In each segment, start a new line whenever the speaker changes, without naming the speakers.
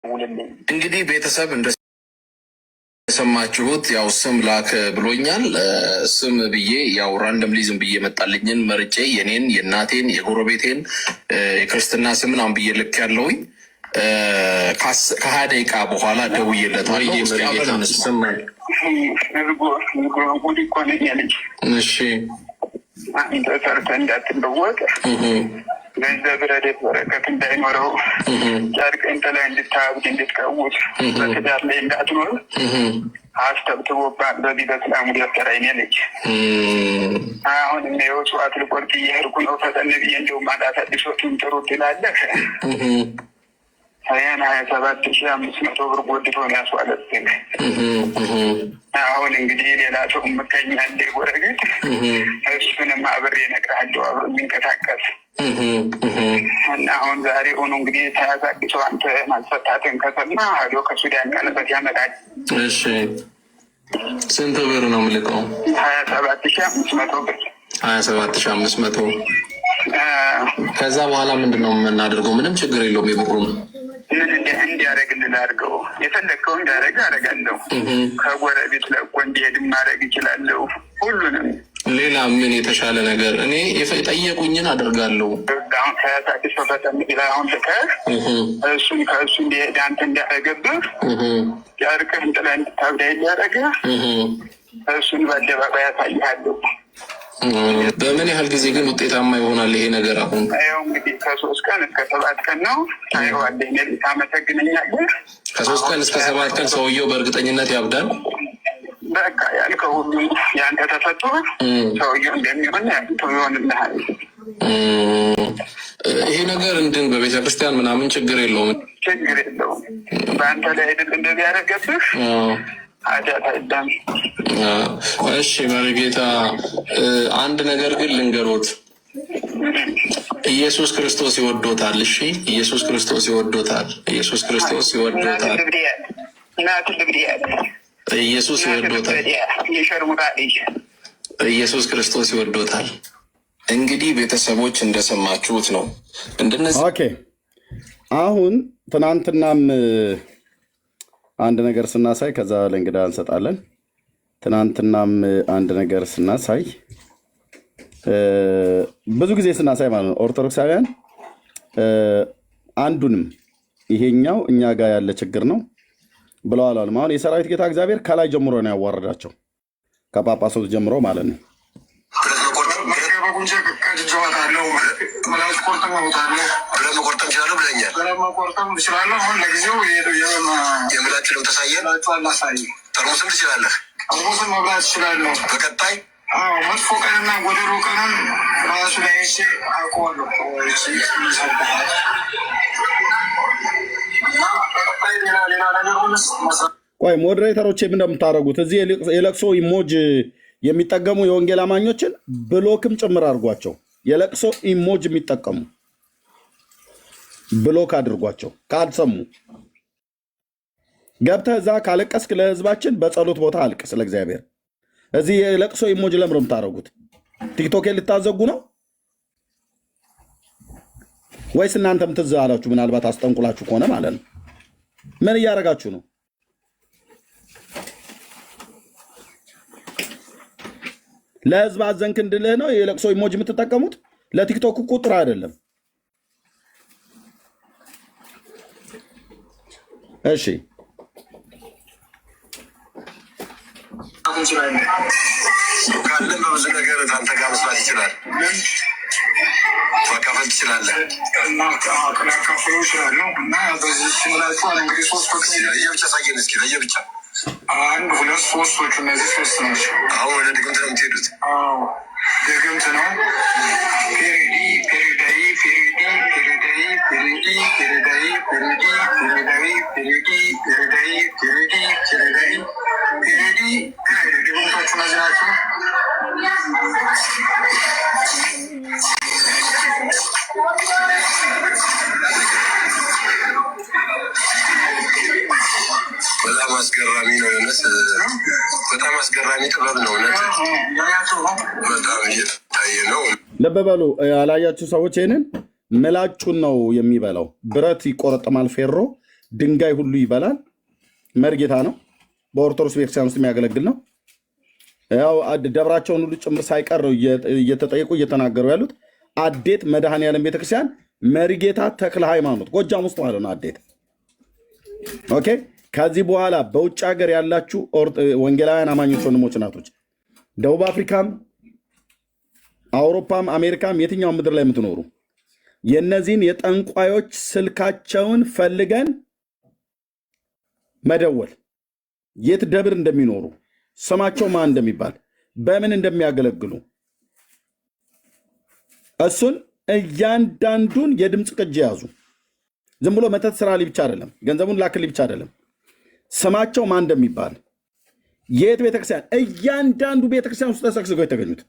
እንግዲህ ቤተሰብ እንደሰማችሁት ያው ስም ላክ ብሎኛል። ስም ብዬ ያው ራንደም ሊዝም ብዬ መጣልኝን መርጬ የኔን የእናቴን የጎረቤቴን የክርስትና ስም ምናምን ብዬ ልክ ያለውኝ ከ20 ደቂቃ በኋላ ደውዬለታለሁ። እሺ
አንተ ሰርተህ እንዳትለወጥ ገንዘብ ረድኤት በረከት እንዳይኖረው ጨርቅህን ጥለህ እንድታብድ እንድትቀውጥ በትዳር ላይ እንዳትኖር አስተብትቦብሃል። በዚህ በእስላሙ ደብተራ የኔ ልጅ አሁን እኔው እጽዋት ልቆርጥ እየሄድኩ ነው። ፈጠን ብዬ እንደውም አዳዲሶቹን ጥሩ ትላለህ። ያን 27,500 ብር ጎድቶ ነው ያስዋለብኝ። አሁን እንግዲህ ሌላ ሰው ምቀኛ እንደ ጎረቤት እሱንም አብሬ እነግርሃለሁ አብሮ የሚንቀሳቀስ እና አሁን ዛሬ ሆኖ እንግዲህ ተያዛግቶ አንተ ማስፈታትን ከሰማ ሄዶ ከሱዳን ቀለበት ያመጣል።
እሺ ስንት ብር ነው የምልከው?
27,500 ብር።
27,500 ከዛ በኋላ ምንድን ነው የምናደርገው? ምንም ችግር የለውም። የብሩን
ምን እንዲያደርግልህ አድርገው። የፈለግከው እንዳደረግ አደርጋለሁ። ከጎረቤት ለቆ እንዲሄድ ማድረግ ይችላለሁ። ሁሉንም
ሌላ ምን የተሻለ ነገር እኔ የጠየቁኝን አደርጋለሁ።
አሁን ከያሳዲስ ፈጠን ቢላ አሁን ልከህ እሱን ከእሱ እንዲሄድ አንተ እንዲያደረገብህ ጨርቅህን ጥለህ እንድታብዳ እያደረገ እሱን በአደባባይ ያሳይሃለሁ።
በምን ያህል ጊዜ ግን ውጤታማ ይሆናል ይሄ ነገር? አሁን
ይኸው እንግዲህ ከ3 ቀን እስከ 7 ቀን ነው። አይዋለኝ ታመሰግነኛለህ።
ከ3 ቀን እስከ 7 ቀን ሰውየው በእርግጠኝነት ያብዳል።
በቃ ያልከው ሁሉ ያንተ ተፈቶ ሰውየው እንደሚሆን ያንተ ይሆንልሃል።
ይሄ ነገር እንድን በቤተክርስቲያን ምናምን ችግር የለውም።
ችግር የለውም። በአንተ ላይ አይደል እንደዚህ ያደረገብህ አዳታዳም።
እሺ መሪጌታ አንድ ነገር ግን ልንገሮት፣ ኢየሱስ ክርስቶስ ይወዶታል። እሺ ኢየሱስ ክርስቶስ ይወዶታል። ኢየሱስ ክርስቶስ ይወዶታል። ኢየሱስ ይወዶታል። ኢየሱስ ክርስቶስ ይወዶታል። እንግዲህ ቤተሰቦች እንደሰማችሁት ነው። እንደነዚህ
ኦኬ። አሁን ትናንትናም አንድ ነገር ስናሳይ ከዛ ለእንግዳ እንሰጣለን። ትናንትናም አንድ ነገር ስናሳይ ብዙ ጊዜ ስናሳይ ማለት ነው ኦርቶዶክሳውያን አንዱንም ይሄኛው እኛ ጋር ያለ ችግር ነው ብለዋል። አሁን የሰራዊት ጌታ እግዚአብሔር ከላይ ጀምሮ ነው ያዋረዳቸው፣ ከጳጳሶች ጀምሮ ማለት ነው።
በቀጣይ መጥፎ ቀንና ጎደሎ ቀንን ራሱ ላይ አውቀዋለሁ።
ቆይ ሞዴሬተሮች እንደምታደርጉት እዚህ የለቅሶ ኢሞጅ የሚጠቀሙ የወንጌል አማኞችን ብሎክም ጭምር አድርጓቸው። የለቅሶ ኢሞጅ የሚጠቀሙ ብሎክ አድርጓቸው። ካልሰሙ ገብተህ እዛ ካለቀስክ ለህዝባችን በጸሎት ቦታ አልቅስ ለእግዚአብሔር። እዚህ የለቅሶ ኢሞጅ ለምን ነው የምታደርጉት? ቲክቶክ ልታዘጉ ነው ወይስ እናንተም ትዝ አላችሁ? ምናልባት አስጠንቁላችሁ ከሆነ ማለት ነው። ምን እያደረጋችሁ ነው? ለህዝብ አዘንክ እንድልህ ነው የለቅሶ ኢሞጅ የምትጠቀሙት። ለቲክቶክ ቁጥር አይደለም። እሺ
ካለን በብዙ ነገር አንተ ጋር መስራት ይችላል። ማካፈል ትችላለህ። ማካፈል ይችላለሁ እና በዚህ ሲምላቸዋል እንግዲህ 3 ለየብቻ ሳየን እስኪ ለየብቻ 1 2 3 እነዚህ 3 ናቸው። አሁን ወደ ድግምት ነው የምትሄዱት? አዎ ድግምት ነው። ፔሪዲ ፔሪዳይ ፔሪዲ ፔሪዳይ ፔሪዲ ፔሪዳይ ፔሪዲ ፔሪዳይ ፔሪዲ ፔሪዳይ ፔሪዲ ፔሪዳይ ፔሪዲ ድግምቶቹ እነዚህ ናቸው። በጣም አስገራሚ ነው። በጣም አስገራሚ ጥበብ ነው። በጣም እየታየ ነው።
ልብ በሉ ያላያችሁ ሰዎች ይህንን ምላጩን ነው የሚበላው። ብረት ይቆረጥማል፣ ፌሮ ድንጋይ ሁሉ ይበላል። መርጌታ ነው። በኦርቶዶክስ ቤተክርስቲያን ውስጥ የሚያገለግል ነው። ያው ደብራቸውን ሁሉ ጭምር ሳይቀር ነው እየተጠየቁ እየተናገሩ ያሉት። አዴት መድኃኔዓለም ቤተክርስቲያን መሪጌታ ተክለ ሃይማኖት ጎጃም ውስጥ ማለት ነው። አዴት ኦኬ። ከዚህ በኋላ በውጭ ሀገር ያላችሁ ወንጌላውያን አማኞች ወንድሞች እናቶች፣ ደቡብ አፍሪካም፣ አውሮፓም፣ አሜሪካም የትኛውም ምድር ላይ የምትኖሩ የእነዚህን የጠንቋዮች ስልካቸውን ፈልገን መደወል፣ የት ደብር እንደሚኖሩ፣ ስማቸው ማን እንደሚባል፣ በምን እንደሚያገለግሉ እሱን እያንዳንዱን የድምፅ ቅጅ ያዙ። ዝም ብሎ መተት ስራ ብቻ አይደለም፣ ገንዘቡን ላክል ብቻ አይደለም፣ ስማቸው ማን እንደሚባል፣ የት ቤተክርስቲያን፣ እያንዳንዱ ቤተክርስቲያን ውስጥ ተሰግስገው የተገኙት።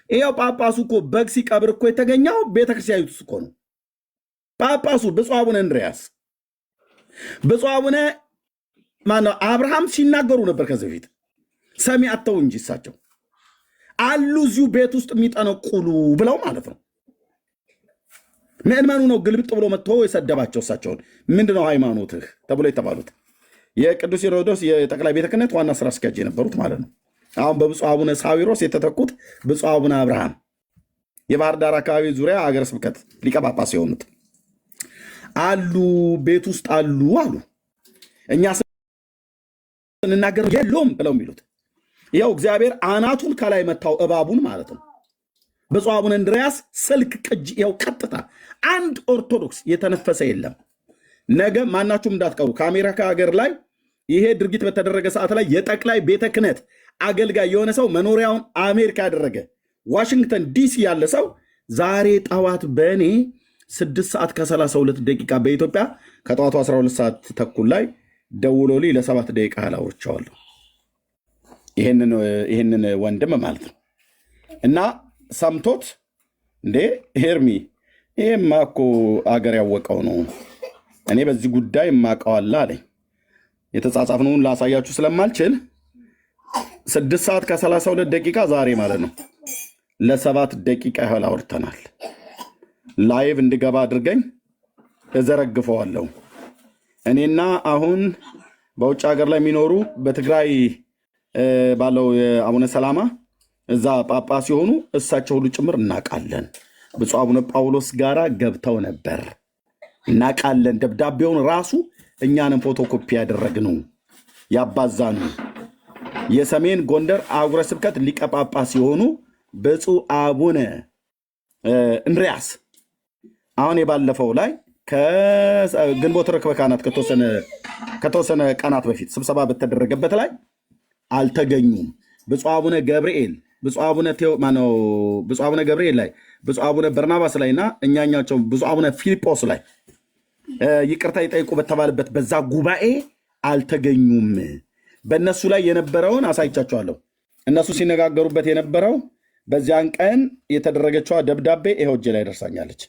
ይኸው ጳጳሱ እኮ በግ ሲቀብር እኮ የተገኘው ቤተክርስቲያን ውስጥ እኮ ነው። ጳጳሱ ብፁዕ አቡነ እንድርያስ፣ ብፁዕ አቡነ ማነው አብርሃም ሲናገሩ ነበር ከዚህ በፊት ሰሚ አተው እንጂ እሳቸው አሉ እዚሁ ቤት ውስጥ የሚጠነቁሉ ብለው ማለት ነው። ምዕመኑ ነው ግልብጥ ብሎ መጥቶ የሰደባቸው እሳቸውን። ምንድነው ሃይማኖትህ ተብሎ የተባሉት የቅዱስ ሲኖዶስ የጠቅላይ ቤተ ክህነት ዋና ስራ አስኪያጅ የነበሩት ማለት ነው። አሁን በብፁዕ አቡነ ሳዊሮስ የተተኩት ብፁዕ አቡነ አብርሃም የባህር ዳር አካባቢ ዙሪያ ሀገረ ስብከት ሊቀ ጳጳስ የሆኑት አሉ ቤት ውስጥ አሉ አሉ። እኛ ስንናገር የለውም ብለው የሚሉት ይኸው እግዚአብሔር አናቱን ከላይ መታው እባቡን ማለት ነው። ብፁዕ አቡነ እንድርያስ ስልክ ቅጅ ይኸው ቀጥታ አንድ ኦርቶዶክስ የተነፈሰ የለም። ነገ ማናችሁም እንዳትቀሩ ከአሜሪካ ሀገር ላይ ይሄ ድርጊት በተደረገ ሰዓት ላይ የጠቅላይ ቤተ ክህነት አገልጋይ የሆነ ሰው መኖሪያውን አሜሪካ ያደረገ ዋሽንግተን ዲሲ ያለ ሰው ዛሬ ጠዋት በእኔ 6 ሰዓት ከ32 ደቂቃ በኢትዮጵያ ከጠዋቱ 12 ሰዓት ተኩል ላይ ደውሎልኝ ለ7 ደቂቃ አውርቼዋለሁ። ይህንን ወንድም ማለት ነው። እና ሰምቶት እንዴ ሄርሚ ይሄማ እኮ አገር ያወቀው ነው፣ እኔ በዚህ ጉዳይ የማውቀዋለሁ አለኝ። የተጻጻፍነውን ላሳያችሁ ስለማልችል 6 ሰዓት ከ32 ደቂቃ ዛሬ ማለት ነው ለ7 ደቂቃ ያህል አውርተናል። ላይቭ እንድገባ አድርገኝ እዘረግፈዋለሁ። እኔና አሁን በውጭ ሀገር ላይ የሚኖሩ በትግራይ ባለው የአቡነ ሰላማ እዛ ጳጳስ ሲሆኑ እሳቸው ሁሉ ጭምር እናውቃለን። ብፁዕ አቡነ ጳውሎስ ጋራ ገብተው ነበር፣ እናውቃለን። ደብዳቤውን ራሱ እኛንም ፎቶኮፒ ያደረግነው ያባዛኑ የሰሜን ጎንደር አህጉረ ስብከት ሊቀ ጳጳስ ሲሆኑ ብፁዕ አቡነ እንድርያስ አሁን የባለፈው ላይ ከግንቦት ርክበ ካህናት ከተወሰነ ቀናት በፊት ስብሰባ በተደረገበት ላይ አልተገኙም። ብፁዕ አቡነ ገብርኤል ብፁዕ አቡነ ገብርኤል ላይ ብፁዕ አቡነ በርናባስ ላይ እና እኛኛቸው ብፁዕ አቡነ ፊልጶስ ላይ ይቅርታ ይጠይቁ በተባለበት በዛ ጉባኤ አልተገኙም። በእነሱ ላይ የነበረውን አሳይቻቸዋለሁ። እነሱ ሲነጋገሩበት የነበረው በዚያን ቀን የተደረገችዋ ደብዳቤ ይኸው እጄ ላይ ደርሳኛለች።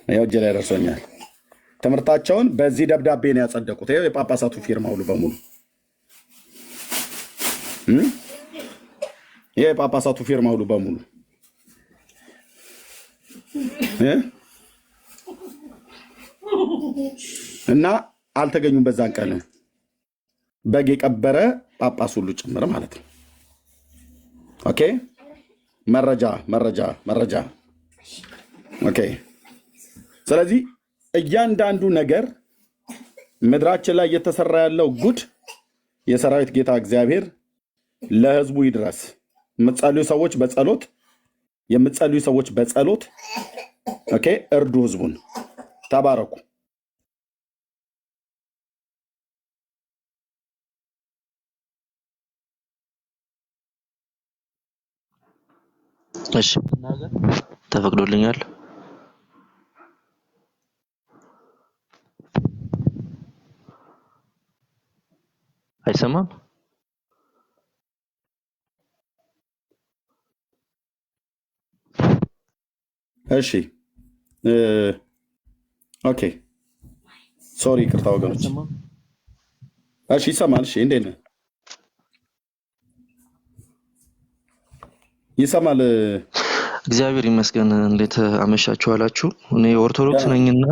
ይኸው እጄ ላይ ደርሶኛል። ትምህርታቸውን በዚህ ደብዳቤ ነው ያጸደቁት። ይኸው የጳጳሳቱ ፊርማ ሁሉ በሙሉ ይሄ የጳጳሳቱ ፊርማ ሁሉ በሙሉ እና አልተገኙም። በዛን ቀን በግ የቀበረ ጳጳስ ሁሉ ጭምር ማለት ነው። ኦኬ መረጃ ኦኬ። ስለዚህ እያንዳንዱ ነገር ምድራችን ላይ እየተሰራ ያለው ጉድ የሰራዊት ጌታ እግዚአብሔር ለሕዝቡ ይድረስ። የምትጸልዩ ሰዎች በጸሎት ኦኬ እርዱ ሕዝቡን። ተባረኩ።
እሺ ተፈቅዶልኛል። አይሰማም?
እሺ ኦኬ ሶሪ ይቅርታ ወገኖች። እሺ ይሰማል። እሺ እንዴት ነህ? ይሰማል።
እግዚአብሔር ይመስገን። እንዴት አመሻችሁ አላችሁ? እኔ ኦርቶዶክስ ነኝና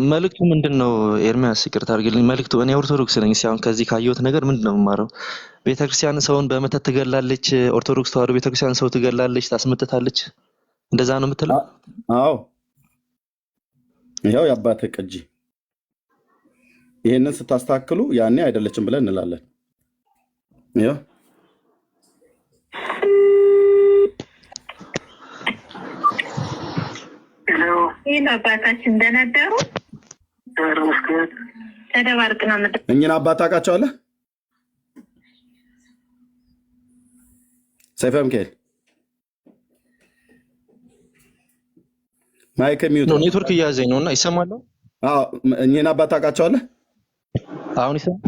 መልእክቱ ምንድነው? ኤርሚያስ ይቅርታ አድርግልኝ። መልእክቱ እኔ ኦርቶዶክስ ነኝ። አሁን ከዚህ ካየሁት ነገር ምንድነው የምማረው? ቤተክርስቲያን ሰውን በመተት ትገላለች። ኦርቶዶክስ ተዋሕዶ ቤተክርስቲያን ሰው ትገላለች፣ ታስመትታለች። እንደዛ ነው የምትለው?
አዎ ይኸው የአባትህ ቅጂ። ይሄንን ስታስተካክሉ ያኔ አይደለችም ብለን እንላለን። ይኸው
ይህን አባታችን እንደነበሩ ተደባርቅ ነው።
እኝን አባት ታውቃቸዋለህ? ሰይፈ ሚካኤል ማይክ ሚዩት
ነው። ኔትወርክ እያዘኝ ነውና ይሰማል።
አዎ እኝን አባት ታውቃቸዋለህ?
አሁን ይሰማል?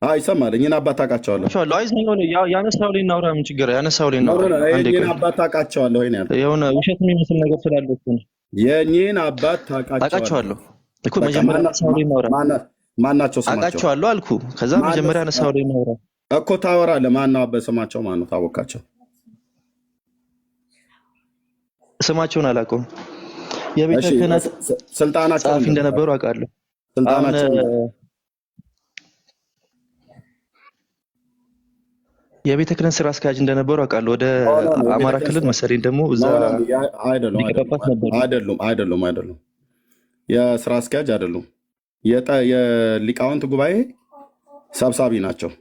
አዎ ይሰማል። እኝን አባት ታውቃቸዋለህ?
አይዘኝ ነው ያነሳው ላይ እናውራ። ምን ችግር ያነሳው ላይ እናውራ።
እኝን አባት ታውቃቸዋለህ ወይ ነው ያልኩት።
የሆነ ውሸት የሚመስል ነገር ስላለው እኮ ነው።
የእኝን አባት ታውቃቸዋለህ
እኮ መጀመሪያ አነሳው ላይ እናውራ።
ማናቸው ስማቸው?
አውቃቸዋለሁ አልኩ። ከዛ መጀመሪያ አነሳው ላይ እናውራ
እኮ ታወራለህ። ማነው በስማቸው? ማነው ታወቃቸው?
ስማቸውን አላውቀውም። የቤተ ክህነት
ስልጣናቸው
ጸሐፊ እንደነበሩ አውቃለሁ።
ስልጣናቸው
የቤተ ክህነት ስራ አስኪያጅ እንደነበሩ አውቃለሁ። ወደ አማራ ክልል መሰለኝ ደግሞ እዛ
አይደሉም። የስራ አስኪያጅ አይደሉም። የሊቃውንት ጉባኤ ሰብሳቢ ናቸው።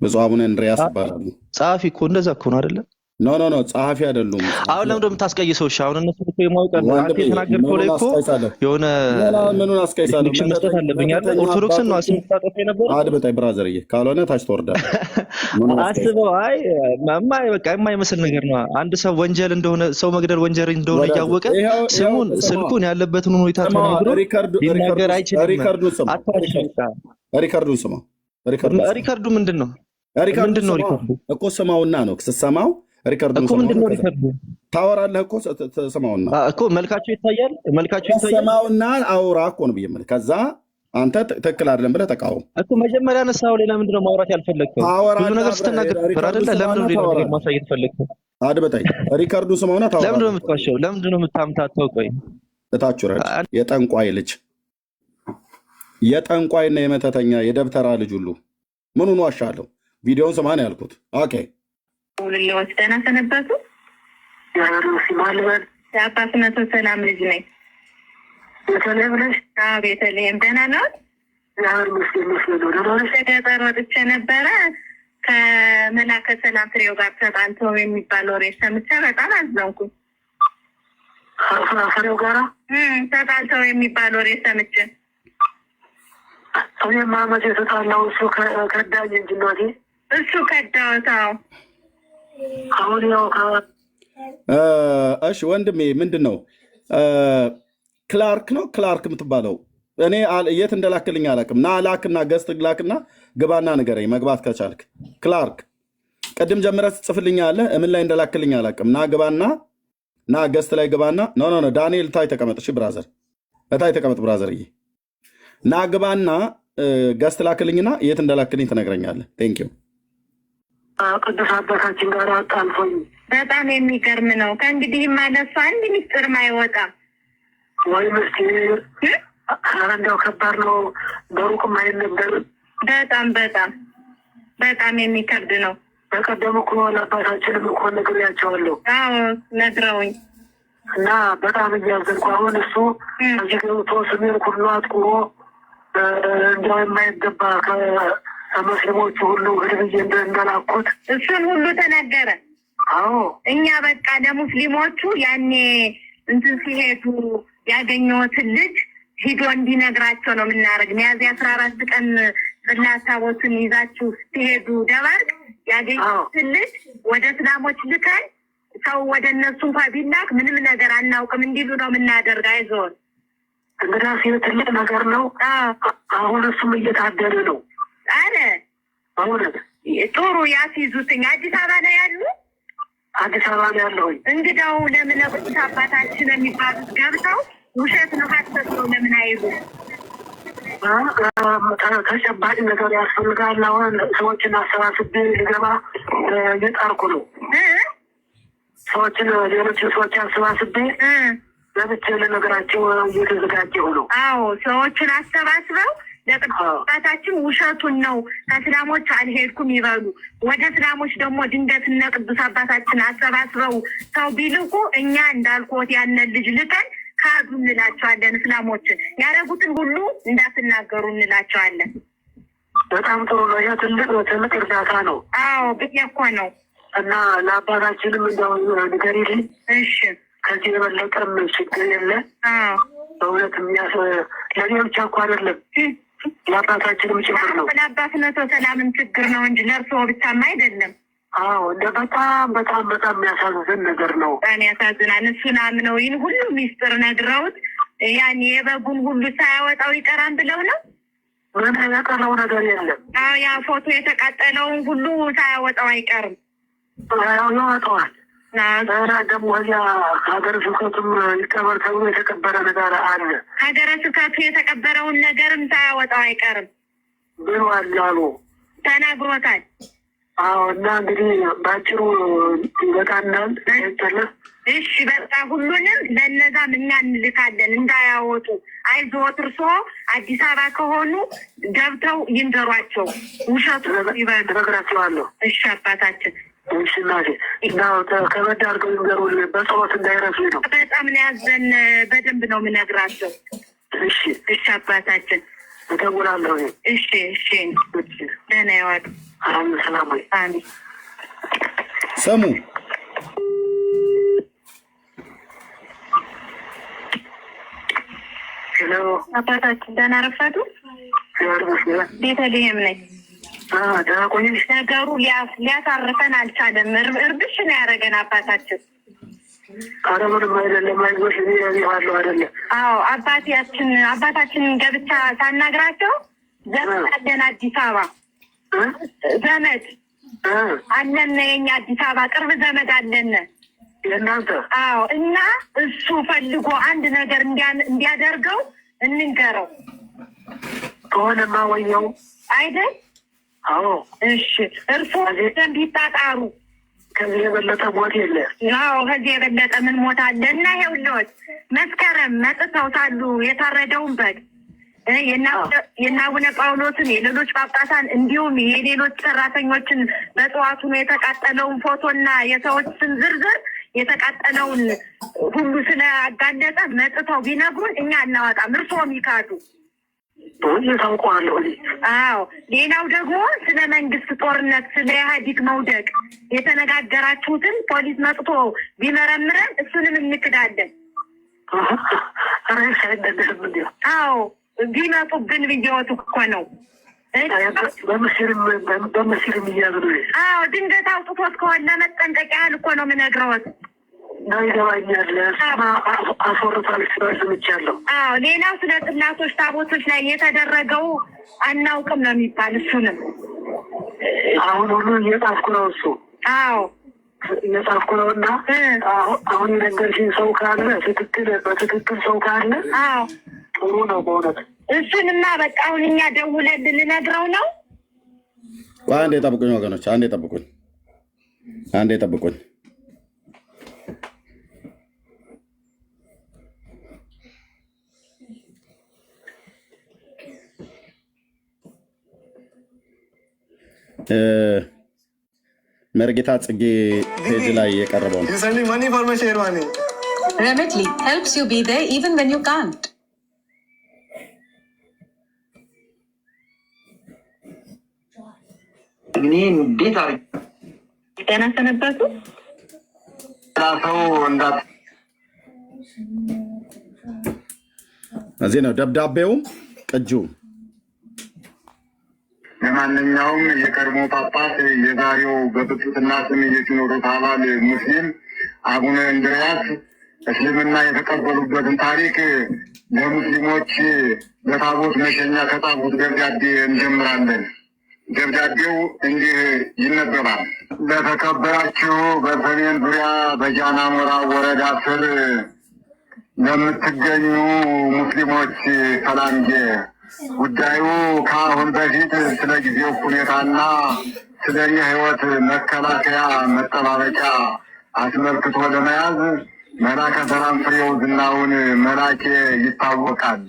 ብፁዕ አቡነ እንድሪያስ ይባላሉ።
ጸሐፊ እኮ እንደዛ እኮ ነው አይደለ?
ኖ ጸሐፊ አይደሉም።
አሁን ለምን እንደምታስቀይሰው? እሺ አሁን እነሱ እኮ የማውቀው አንተ የተናገርከው ላይ እኮ የሆነ
ምኑን አስቀይሳለሁ?
መስጠት አለብኝ አይደል? ኦርቶዶክስን ነው አስመጣጣፍ የነበረው።
አድምጠኝ ብራዘርዬ፣ ካልሆነ ታች ትወርዳለህ።
አስበው። በቃ የማይመስል ነገር ነው። አንድ ሰው ወንጀል እንደሆነ ሰው መግደል ወንጀል እንደሆነ እያወቀ ስሙን ስልኩን ያለበትን ሁኔታ ተናግሮ ሊናገር አይችልም።
ሪካርዱን ስማ።
ሪካርዱ ምንድን ነው?
እኮ ስማውና ነው ስትሰማው ሪካርዱን ታወራለህ እኮ ስማውና
እኮ መልካቸው ይታያል።
ስማውና አውራ እኮ ነው ብዬ የምልህ። ከዛ አንተ ትክክል አይደለም ብለህ ተቃወም
እኮ። መጀመሪያ ነሳው ላይ ለምንድን ነው ማውራት ያልፈለግከው? ብዙ ነገር ስትናገር አይደለ? ለምንድን ነው ሌላ ነገር ማሳየት ፈለግከው?
አድምጠኝ። ሪካርዱን ስማውና ታወራ።
ለምንድን ነው የምትዋሸው? ለምንድን ነው የምታምታተው? ቆይ
እታች ረድ የጠንቋይ ልጅ የጠንቋይና የመተተኛ የደብተራ ልጅ ሁሉ ምኑን ዋሻለሁ? ቪዲዮውን ስማ ነው ያልኩት። ኦኬ
ውልሌዎች ደህና ሰነበቱ። የአባት መቶ ሰላም ልጅ ነኝ። ቤተልሔም ነሽ? ቤተልሔም ደህና ነው። ገጠር ወጥቼ ነበረ ከመላከ ሰላም ፍሬው ጋር ተጣልተው የሚባል ወሬ ሰምቼ በጣም አዘንኩኝ። ፍሬው ጋራ ተጣልተው የሚባል ወሬ ሰምቼ እኔማ መቼ ተጣላው? እሱ ከዳኝ እንጂ እናቴ እሱ ከዳወታው። አሁን ያው
እሺ ወንድሜ ምንድን ነው ክላርክ ነው ክላርክ የምትባለው? እኔ የት እንደላክልኝ አላውቅም። ና ላክና ገስት ላክና ግባና ንገረኝ መግባት ከቻልክ። ክላርክ ቅድም ጀምረህ ትጽፍልኛለህ። ምን ላይ እንደላክልኝ አላውቅም። ና ግባና ና ገስት ላይ ግባና ኖ ዳንኤል እታይ ተቀመጥ። እሺ ብራዘር እታይ ተቀመጥ ብራዘርዬ። ና ግባና ገስት ላክልኝና የት እንደላክልኝ ትነግረኛለህ። ቴንኪው።
ቅዱስ አባታችን ጋር አጣልፎኝ በጣም የሚገርም ነው። ከእንግዲህ ማለሱ አንድ ሚስጥርም አይወጣም ወይ ምስኪን። እንደው ከባድ ነው። በሩቅም አይነበር። በጣም የሚከብድ ነው። በቀደም እኮ ለአባታችንም እኮ ነግሬያቸዋለሁ። አዎ ነግረውኝ እና በጣም እያዘንኩ አሁን እሱ እዚህ ገብቶ ስሜን ሁሉ አጥቁሮ እንዲያው የማይገባ ከሙስሊሞቹ ሁሉ ህድብዬ እንደላኩት እሱን ሁሉ ተናገረ። አዎ እኛ በቃ ለሙስሊሞቹ ያኔ እንትን ሲሄዱ ያገኘሁትን ልጅ ሂዶ እንዲነግራቸው ነው የምናደርግ። ሚያዝያ 14 ቀን ጽላታቦትን ይዛችሁ ሲሄዱ ደባርቅ ያገኘሁትን ልጅ ወደ እስላሞች ልከን ሰው ወደ እነሱ እንኳ ቢላክ ምንም ነገር አናውቅም እንዲሉ ነው የምናደርግ። አይዞን እንግዲህ ሲል ትልቅ ነገር ነው። አሁን እሱም እየታደለ ነው አለ። አሁን ጥሩ ያስይዙትኝ። አዲስ አበባ ነው ያሉ? አዲስ አበባ ነው ያለው። እንግዲያው ለምን ቅዱስ አባታችን የሚባሉት ገብተው ውሸት ነው ሀሰት ነው ለምን አይሉ? ተጨባጭ ነገር ያስፈልጋል። አሁን ሰዎችን አሰባስቤ ልገባ እየጣርኩ ነው። ሰዎችን ሌሎችን ሰዎች አሰባስቤ ለብቻ ለነገራቸው እየተዘጋጀሁ ነው።
አዎ ሰዎችን አሰባስበው ለቅዱሳታችን ውሸቱን ነው ከእስላሞች አልሄድኩም ይበሉ። ወደ እስላሞች ደግሞ ድንገት እነ ቅዱስ አባታችን አሰባስበው ሰው ቢልኩ እኛ እንዳልኮት ያንን ልጅ ልከን ካዱ እንላቸዋለን። እስላሞችን ያደረጉትን ሁሉ እንዳትናገሩ እንላቸዋለን።
በጣም ጥሩ ነው። ያ ትልቅ እርዳታ ነው።
አዎ ብዬ እኮ ነው።
እና ለአባታችንም እንደው ንገሪልኝ።
እሺ
ከዚህ የበለጠም ችግር የለ። በእውነት ለእኔ ብቻ እኮ አይደለም ለአባታችንም ችግር ነው።
ለአባትነቶ ሰላምን ችግር ነው እንጂ ለእርስዎ ብቻም አይደለም።
አዎ እንደ በጣም የሚያሳዝን ነገር ነው።
በጣም ያሳዝናል። እሱን አምነው ይህን ሁሉ ሚስጥር ነግረውት ያን የበጉን ሁሉ ሳያወጣው ይቀራን ብለው ነው።
ምን የቀረው ነገር የለም።
ያ ፎቶ የተቃጠለውን ሁሉ ሳያወጣው አይቀርም።
ያወጣዋል። ደግሞ እዚያ ሀገረ ስብከቱም ይቀበር ተብሎ የተቀበረ ነገር አለ።
ሀገረ ስብከቱ የተቀበረውን ነገርም ሳያወጣው አይቀርም
ብሏል አሉ
ተናግሮታል።
አዎ እና እንግዲህ በአጭሩ ይበቃናል። አይጠለፍ።
እሺ በቃ ሁሉንም ለእነዛም እኛ እንልካለን እንዳያወጡ። አይዞት እርስዎ አዲስ አበባ ከሆኑ ገብተው ይንገሯቸው። ውሸቱ ይበሉ እነግራቸዋለሁ። እሺ አባታችን።
እሺ እናቴ እና ከበድ አድርገው ይንገሩን፣ በጸሎት እንዳይረሱ ነው።
በጣም ነው ያዘን። በደንብ ነው የምነግራቸው።
እሺ
እሺ አባታችን
እደውላለሁ።
እሺ እሺ ደህና ይዋሉ።
ሰላም ወይ።
አሜን።
ስሙ
ሄሎ
አባታችን ደህና ረፈዱ? ቤተልሔም ነኝ።
ደህና ቆየሽ?
ነገሩ ሊያሳርፈን አልቻለም። እርብሽ ነው ያደረገን አባታችን።
ኧረ ምንም አይደለም። አይዞሽ አለው አይደለም።
አዎ አባታችንን ገብቻ ሳናግራቸው ዘመድ አለን አዲስ አበባ ዘመድ አለን። የኛ አዲስ አበባ ቅርብ ዘመድ አለን
የእናንተ።
አዎ እና እሱ ፈልጎ አንድ ነገር እንዲያደርገው እንንገረው
ከሆነማ ወየው
አይደል?
አዎ
እሺ እርስዎ ዘንድ ይጣጣሩ።
ከዚህ የበለጠ ሞት የለ።
አዎ ከዚህ የበለጠ ምን ሞት አለ? እና ይኸውልዎት መስከረም መጥተው ሳሉ የታረደውን በግ የአቡነ ጳውሎስን የሌሎች ጳጳሳን እንዲሁም የሌሎች ሰራተኞችን በጠዋቱ ነው የተቃጠለውን ፎቶና የሰዎች ስም ዝርዝር የተቃጠለውን ሁሉ ስለአጋለጠ መጥተው ቢነግሩን እኛ እናወጣም። እርስዎም ይካዱ።
ታውቀዋለሁ።
አዎ ሌላው ደግሞ ስለ መንግስት ጦርነት፣ ስለ ኢህአዲግ መውደቅ የተነጋገራችሁትን ፖሊስ መጥቶ ቢመረምረን እሱንም እንክዳለን። አዎ ቢመጡብን ብየወቱ እኮ ነው።
በምስልም እያሉ ነው።
አዎ ድንገት አውጥቶት ከሆነ መጠንቀቅ ያህል እኮ ነው የምነግረዎት።
ይገባኛል። አስወርቷል ስምቻለሁ።
አዎ ሌላው ስለ ጽላቶች ታቦቶች ላይ የተደረገው አናውቅም ነው የሚባል። እሱንም
አሁን ሁሉ እየጻፍኩ ነው። እሱ
አዎ
እየጻፍኩ ነው። እና አሁን የነገርሽኝ ሰው ካለ በትክክል ሰው ካለ
አዎ
ጥሩ ነው በእውነት።
እሱንማ በቃ አሁን እኛ ደውለን ልነግረው ነው።
አንዴ ጠብቁኝ ወገኖች፣ አንዴ ጠብቁኝ። መርጌታ ጽጌ ፔጅ ላይ የቀረበው ነው።
Remitly helps you be there even when you can't.
ጤና ሰነበቱ።
እዚህ ነው ደብዳቤውም ቅጂውም።
ለማንኛውም የቀድሞ ጳጳስ የዛሬው በብጡትና ስም የሲኖዶስ አባል ሙስሊም አቡነ እንድርያስ እስልምና የተቀበሉበትን ታሪክ ለሙስሊሞች በታቦት መሸኛ ከጻፉት ደብዳቤ እንጀምራለን። ደብዳቤው እንዲህ ይነበባል። ለተከበራችሁ በሰሜን ዙሪያ በጃናሞራ ወረዳ ስር ለምትገኙ ሙስሊሞች ሰላምጌ፣ ጉዳዩ ከአሁን በፊት ስለ ጊዜው ሁኔታና ስለ የህይወት መከላከያ መጠባበቂያ አስመልክቶ ለመያዝ መላከ ሰላም ፍሬው ዝናውን መላኬ ይታወቃል።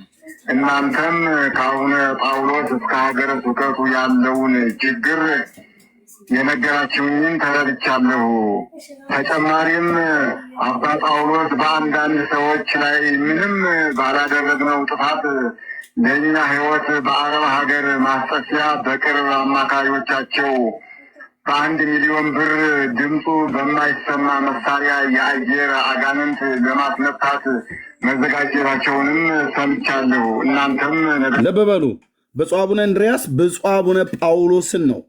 እናንተም ከአቡነ ጳውሎስ እስከ ሀገረ ስብከቱ ያለውን ችግር የነገራችሁኝን ተረድቻለሁ። ተጨማሪም አባ ጳውሎስ በአንዳንድ ሰዎች ላይ ምንም ባላደረግነው ጥፋት ለእኛ ሕይወት በአረብ ሀገር ማስጠፊያ በቅርብ አማካሪዎቻቸው በ1 ሚሊዮን ብር ድምፁ በማይሰማ መሳሪያ የአየር አጋንንት ለማስነታት መዘጋጀታቸውንም ሰምቻለሁ። እናንተም
ልብ በሉ። ብፁዕ አቡነ እንድርያስ ብፁዕ አቡነ ጳውሎስን ነው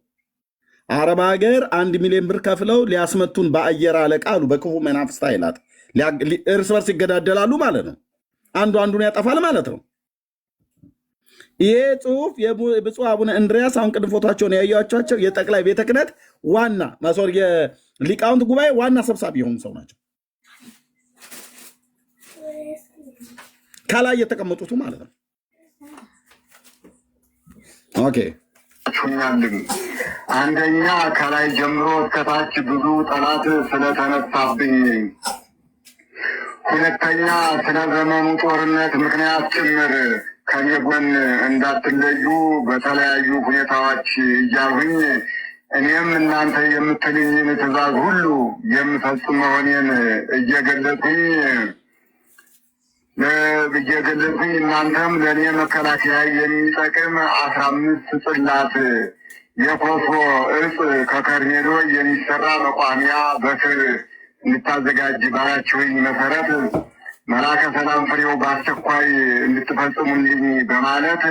አረብ ሀገር 1 ሚሊዮን ብር ከፍለው ሊያስመቱን በአየር አለቃ አሉ። በክፉ መናፍስት ኃይላት እርስ በርስ ይገዳደላሉ ማለት ነው። አንዱ አንዱን ያጠፋል ማለት ነው። ይሄ ጽሁፍ የብፁዕ አቡነ እንድርያስ አሁን ቅድም ፎቶቸውን ያዩቸው የጠቅላይ ቤተ ክህነት ዋና ማሶር የሊቃውንት ጉባኤ ዋና ሰብሳቢ የሆኑ ሰው ናቸው። ከላይ የተቀመጡት ማለት ነው። ኦኬ
አንደኛ ከላይ ጀምሮ እስከታች ብዙ ጠላት ስለተነሳብኝ፣ ሁለተኛ ስለ ዘመኑ ጦርነት ምክንያት ጭምር ከኔ ጎን እንዳትለዩ በተለያዩ ሁኔታዎች እያሉኝ እኔም እናንተ የምትልኝን ትእዛዝ ሁሉ የምፈጽም መሆኔን እየገለጽኩኝ እናንተም ለእኔ መከላከያ የሚጠቅም 15 ጽላት የኮሶ እጽ ከከርሜሎ የሚሰራ መቋሚያ በስር እንድታዘጋጅ ባላችሁኝ መሰረት መላከ ሰላም ፍሬው በአስቸኳይ እንድትፈጽሙልኝ በማለት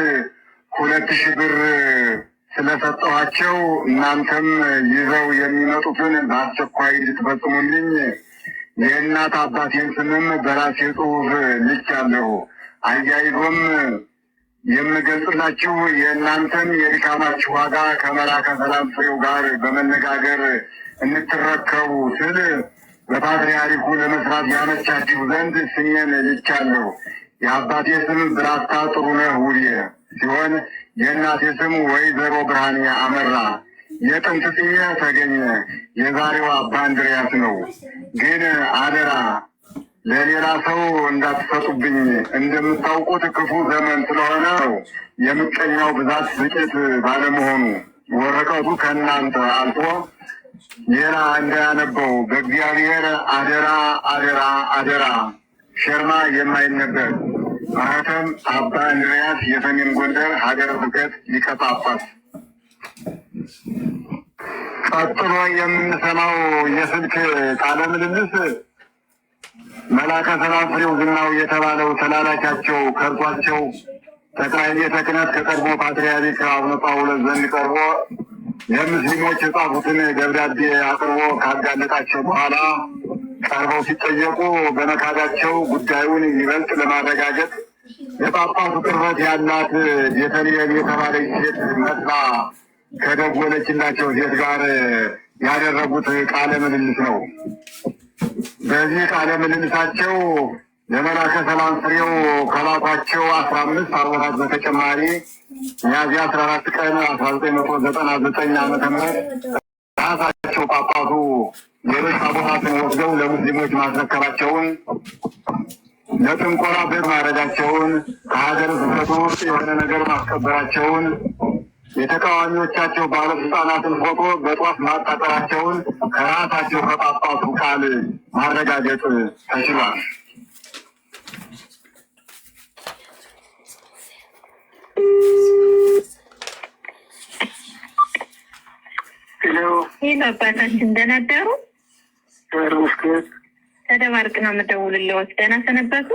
2000 ብር ስለሰጠኋቸው እናንተም ይዘው የሚመጡትን በአስቸኳይ እንድትፈጽሙልኝ የእናት አባቴን ስምም በራሴ ጽሑፍ ልኬአለሁ። አያይዞም የምገልጽላችሁ የእናንተን የድካማችሁ ዋጋ ከመላከ ሰላም ፍሬው ጋር በመነጋገር እንድትረከቡ ስል በፓትርያርኩ ለመስራት ያመቻችሁ ዘንድ ስሜን ልኬአለሁ። የአባቴ ስም ብራታ ጥሩነህ ውዴ ሲሆን የእናቴ ስም ወይዘሮ ብርሃኔ አመራ። የጥንት ስሜ ተገኘ፣ የዛሬው አባ እንድርያስ ነው። ግን አደራ ለሌላ ሰው እንዳትሰጡብኝ። እንደምታውቁት ክፉ ዘመን ስለሆነ የምቀኛው ብዛት ጥቂት ባለመሆኑ ወረቀቱ ከእናንተ አልፎ ሌላ እንዳያነበው በእግዚአብሔር አደራ አደራ አደራ። ሸርማ የማይነበብ ማህተም አባ እንድርያስ የሰሜን ጎንደር ሀገረ ስብከት ሊቀ ጳጳስ። ቀጥሎ የምንሰማው የስልክ ቃለ ምልልስ መላከ ሰላም ፍሬው ዝናው የተባለው ተላላኪያቸው ከርቷቸው ጠቅላይ ቤተ ክህነት ከቀድሞ ፓትርያርክ አቡነ ጳውሎስ ዘንድ ቀርቦ ለሙስሊሞች የጻፉትን ደብዳቤ አቅርቦ ካጋለጣቸው በኋላ ቀርበው ሲጠየቁ በመካዳቸው ጉዳዩን ይበልጥ ለማረጋገጥ የጳጳሱ ቅርበት ያላት ቤተልሔም የተባለች ሴት መስላ ከደወለችላቸው ሴት ጋር ያደረጉት ቃለ ምልልስ ነው። በዚህ ቃለ ምልልሳቸው ለመላከ ሰላም ፍሬው ከላኳቸው 15 አርቦታት በተጨማሪ ሚያዝያ 14 ቀን 1999 ዓ.ም ራሳቸው ጳጳሱ ሌሎች ታቦታትን ወስደው ለሙስሊሞች ማስረከባቸውን፣ ለጥንቆላ ቤት ማድረጋቸውን፣ ከሀገረ ስብከቱ ውስጥ የሆነ ነገር ማስቀበራቸውን፣ የተቃዋሚዎቻቸው ባለስልጣናትን ፎቶ በጧፍ ማቃጠላቸውን ከራሳቸው ከጳጳሱ ቃል ማረጋገጥ ተችሏል።
ይህ አባታችን እንደነበሩ ተደባርቅ ነው የምደውልልዎት። ደህና ሰነበቱ?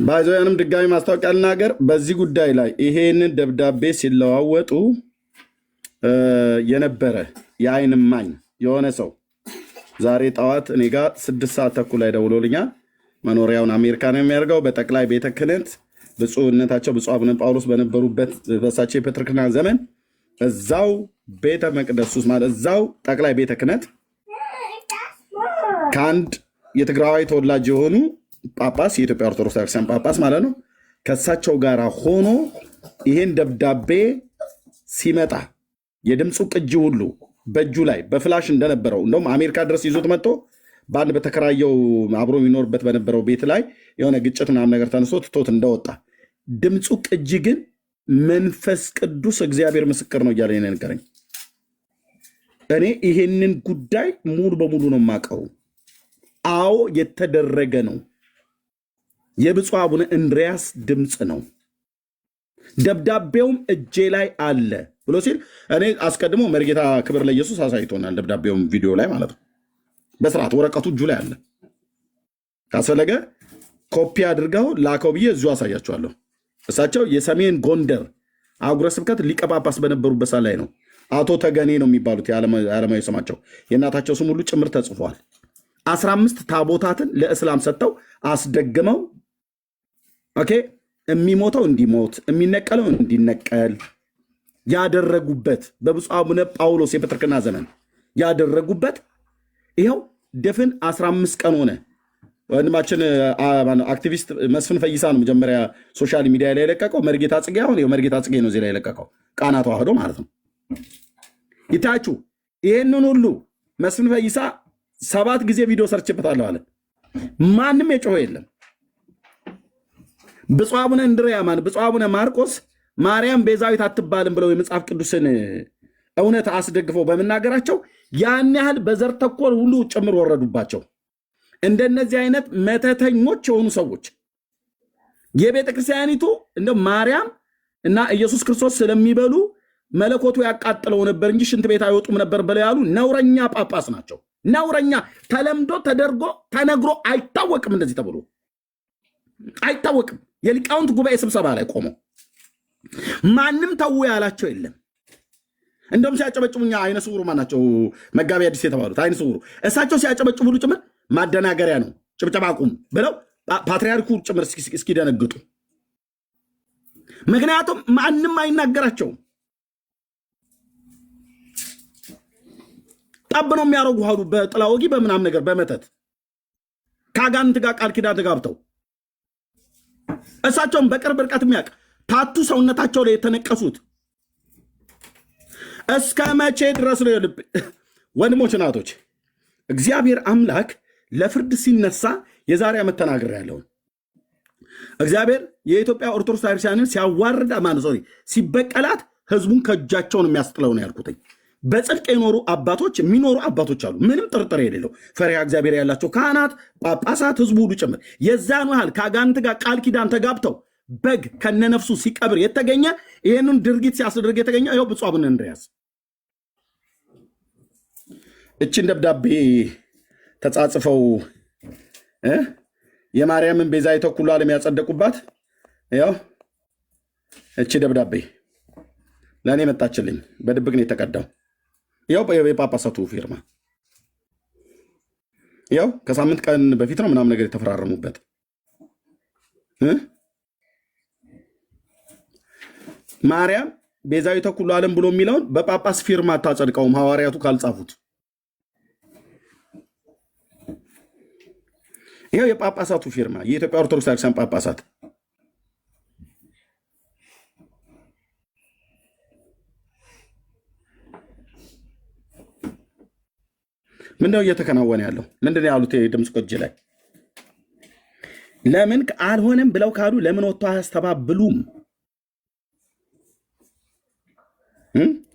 ባይዞያንም ድጋሚ ማስታወቂያ ልናገር። በዚህ ጉዳይ ላይ ይሄንን ደብዳቤ ሲለዋወጡ የነበረ የአይን እማኝ የሆነ ሰው ዛሬ ጠዋት እኔ ጋር 6 ሰዓት ተኩል ላይ ደውሎልኛል። መኖሪያውን አሜሪካ ነው የሚያደርገው። በጠቅላይ ቤተ ክህነት ብፁዕነታቸው ብፁዕ አቡነ ጳውሎስ በነበሩበት በሳቸው የፕትርክና ዘመን እዛው ቤተ መቅደስ ውስጥ ማለት እዛው ጠቅላይ ቤተ ክህነት ከአንድ የትግራዋይ ተወላጅ የሆኑ ጳጳስ የኢትዮጵያ ኦርቶዶክስ ቤተክርስቲያን ጳጳስ ማለት ነው ከእሳቸው ጋር ሆኖ ይህን ደብዳቤ ሲመጣ የድምፁ ቅጂ ሁሉ በእጁ ላይ በፍላሽ እንደነበረው እንደውም አሜሪካ ድረስ ይዞት መጥቶ በአንድ በተከራየው አብሮ የሚኖርበት በነበረው ቤት ላይ የሆነ ግጭት ምናምን ነገር ተነስቶ ትቶት እንደወጣ ድምፁ ቅጂ ግን መንፈስ ቅዱስ እግዚአብሔር ምስክር ነው እያለ ነገረኝ። እኔ ይሄንን ጉዳይ ሙሉ በሙሉ ነው የማውቀው። አዎ የተደረገ ነው። የብፁዕ አቡነ እንድርያስ ድምፅ ነው። ደብዳቤውም እጄ ላይ አለ ብሎ ሲል እኔ አስቀድሞ መርጌታ ክብር ለኢየሱስ አሳይቶናል። ደብዳቤውም ቪዲዮ ላይ ማለት ነው። በስርዓት ወረቀቱ እጁ ላይ አለ። ካስፈለገ ኮፒ አድርገው ላከው ብዬ እዚሁ አሳያቸዋለሁ። እሳቸው የሰሜን ጎንደር አህጉረ ስብከት ሊቀ ጳጳስ በነበሩበት ላይ ነው። አቶ ተገኔ ነው የሚባሉት የዓለማዊ ስማቸው። የእናታቸው ስም ሁሉ ጭምር ተጽፏል። 15 ታቦታትን ለእስላም ሰጥተው አስደግመው ኦኬ የሚሞተው እንዲሞት የሚነቀለው እንዲነቀል ያደረጉበት በብፁዕ አቡነ ጳውሎስ የፕትርክና ዘመን ያደረጉበት ይኸው ድፍን 15 ቀን ሆነ። ወንድማችን አክቲቪስት መስፍን ፈይሳ ነው መጀመሪያ ሶሻል ሚዲያ ላይ የለቀቀው። መርጌታ ጽጌ አሁን መርጌታ ጽጌ ነው እዚህ ላይ የለቀቀው ቃና ተዋህዶ ማለት ነው። ይታችሁ ይህንን ሁሉ መስፍን ፈይሳ 7 ጊዜ ቪዲዮ ሰርችበታለሁ አለ። ማንም የጮኸ የለም። ብፁዕ አቡነ እንድርያ ብፁዕ አቡነ ማርቆስ ማርያም ቤዛዊት አትባልም ብለው የመጽሐፍ ቅዱስን እውነት አስደግፈው በመናገራቸው ያን ያህል በዘር ተኮር ሁሉ ጭምር ወረዱባቸው። እንደነዚህ አይነት መተተኞች የሆኑ ሰዎች የቤተ ክርስቲያኒቱ እንደ ማርያም እና ኢየሱስ ክርስቶስ ስለሚበሉ መለኮቱ ያቃጥለው ነበር እንጂ ሽንት ቤት አይወጡም ነበር ብለው ያሉ ነውረኛ ጳጳስ ናቸው። ነውረኛ ተለምዶ ተደርጎ ተነግሮ አይታወቅም። እንደዚህ ተብሎ አይታወቅም። የሊቃውንት ጉባኤ ስብሰባ ላይ ቆመው ማንም ተው ያላቸው የለም። እንደውም ሲያጨበጭቡ እኛ አይነ ስውሩ ማናቸው መጋቢ አዲስ የተባሉት አይነ ስውሩ እሳቸው ሲያጨበጭቡ ሁሉ ጭምር ማደናገሪያ ነው ጭብጨባ አቁም ብለው ፓትርያርኩ ጭምር እስኪደነግጡ። ምክንያቱም ማንም አይናገራቸውም። ጠብ ነው የሚያደርጉ አሉ በጥላ ወጊ በምናም ነገር በመተት ከአጋንንት ጋር ቃል ኪዳን ተጋብተው እሳቸውን በቅርብ ርቀት የሚያውቅ ታቱ ሰውነታቸው ላይ የተነቀሱት እስከ መቼ ድረስ ነው? ልብ ወንድሞች እናቶች፣ እግዚአብሔር አምላክ ለፍርድ ሲነሳ የዛሬ ዓመት ተናግሬ ያለውን እግዚአብሔር የኢትዮጵያ ኦርቶዶክስ ቤተክርስቲያንን ሲያዋርድ ሲበቀላት ህዝቡን ከእጃቸውን የሚያስጥለው ነው ያልኩትኝ። በጽድቅ የኖሩ አባቶች የሚኖሩ አባቶች አሉ፣ ምንም ጥርጥር የሌለው ፈሪሃ እግዚአብሔር ያላቸው ካህናት፣ ጳጳሳት፣ ህዝቡ ሁሉ ጭምር የዛኑ ያህል ከአጋንንት ጋር ቃል ኪዳን ተጋብተው በግ ከነነፍሱ ሲቀብር የተገኘ ይህንን ድርጊት ሲያስደርግ የተገኘ ይኸው ብፁዕ አቡነ እንድርያስ እችን ደብዳቤ ተጻጽፈው የማርያምን ቤዛዊተ ኩሉ ዓለም ያጸደቁባት ያው እቺ ደብዳቤ ለእኔ መጣችልኝ። በድብቅ ነው የተቀዳው። ያው የጳጳሳቱ ፊርማ ያው ከሳምንት ቀን በፊት ነው ምናምን ነገር የተፈራረሙበት። ማርያም ቤዛዊተ ኩሉ ዓለም ብሎ የሚለውን በጳጳስ ፊርማ አታጸድቀውም ሐዋርያቱ ካልጻፉት። ይኸው የጳጳሳቱ ፊርማ የኢትዮጵያ ኦርቶዶክስ ቤተክርስቲያን ጳጳሳት ምንድነው እየተከናወነ ያለው? ምንድነው ያሉት? የድምፅ ቅጂ ላይ ለምን አልሆነም ብለው ካሉ ለምን ወጥቶ አያስተባብሉም?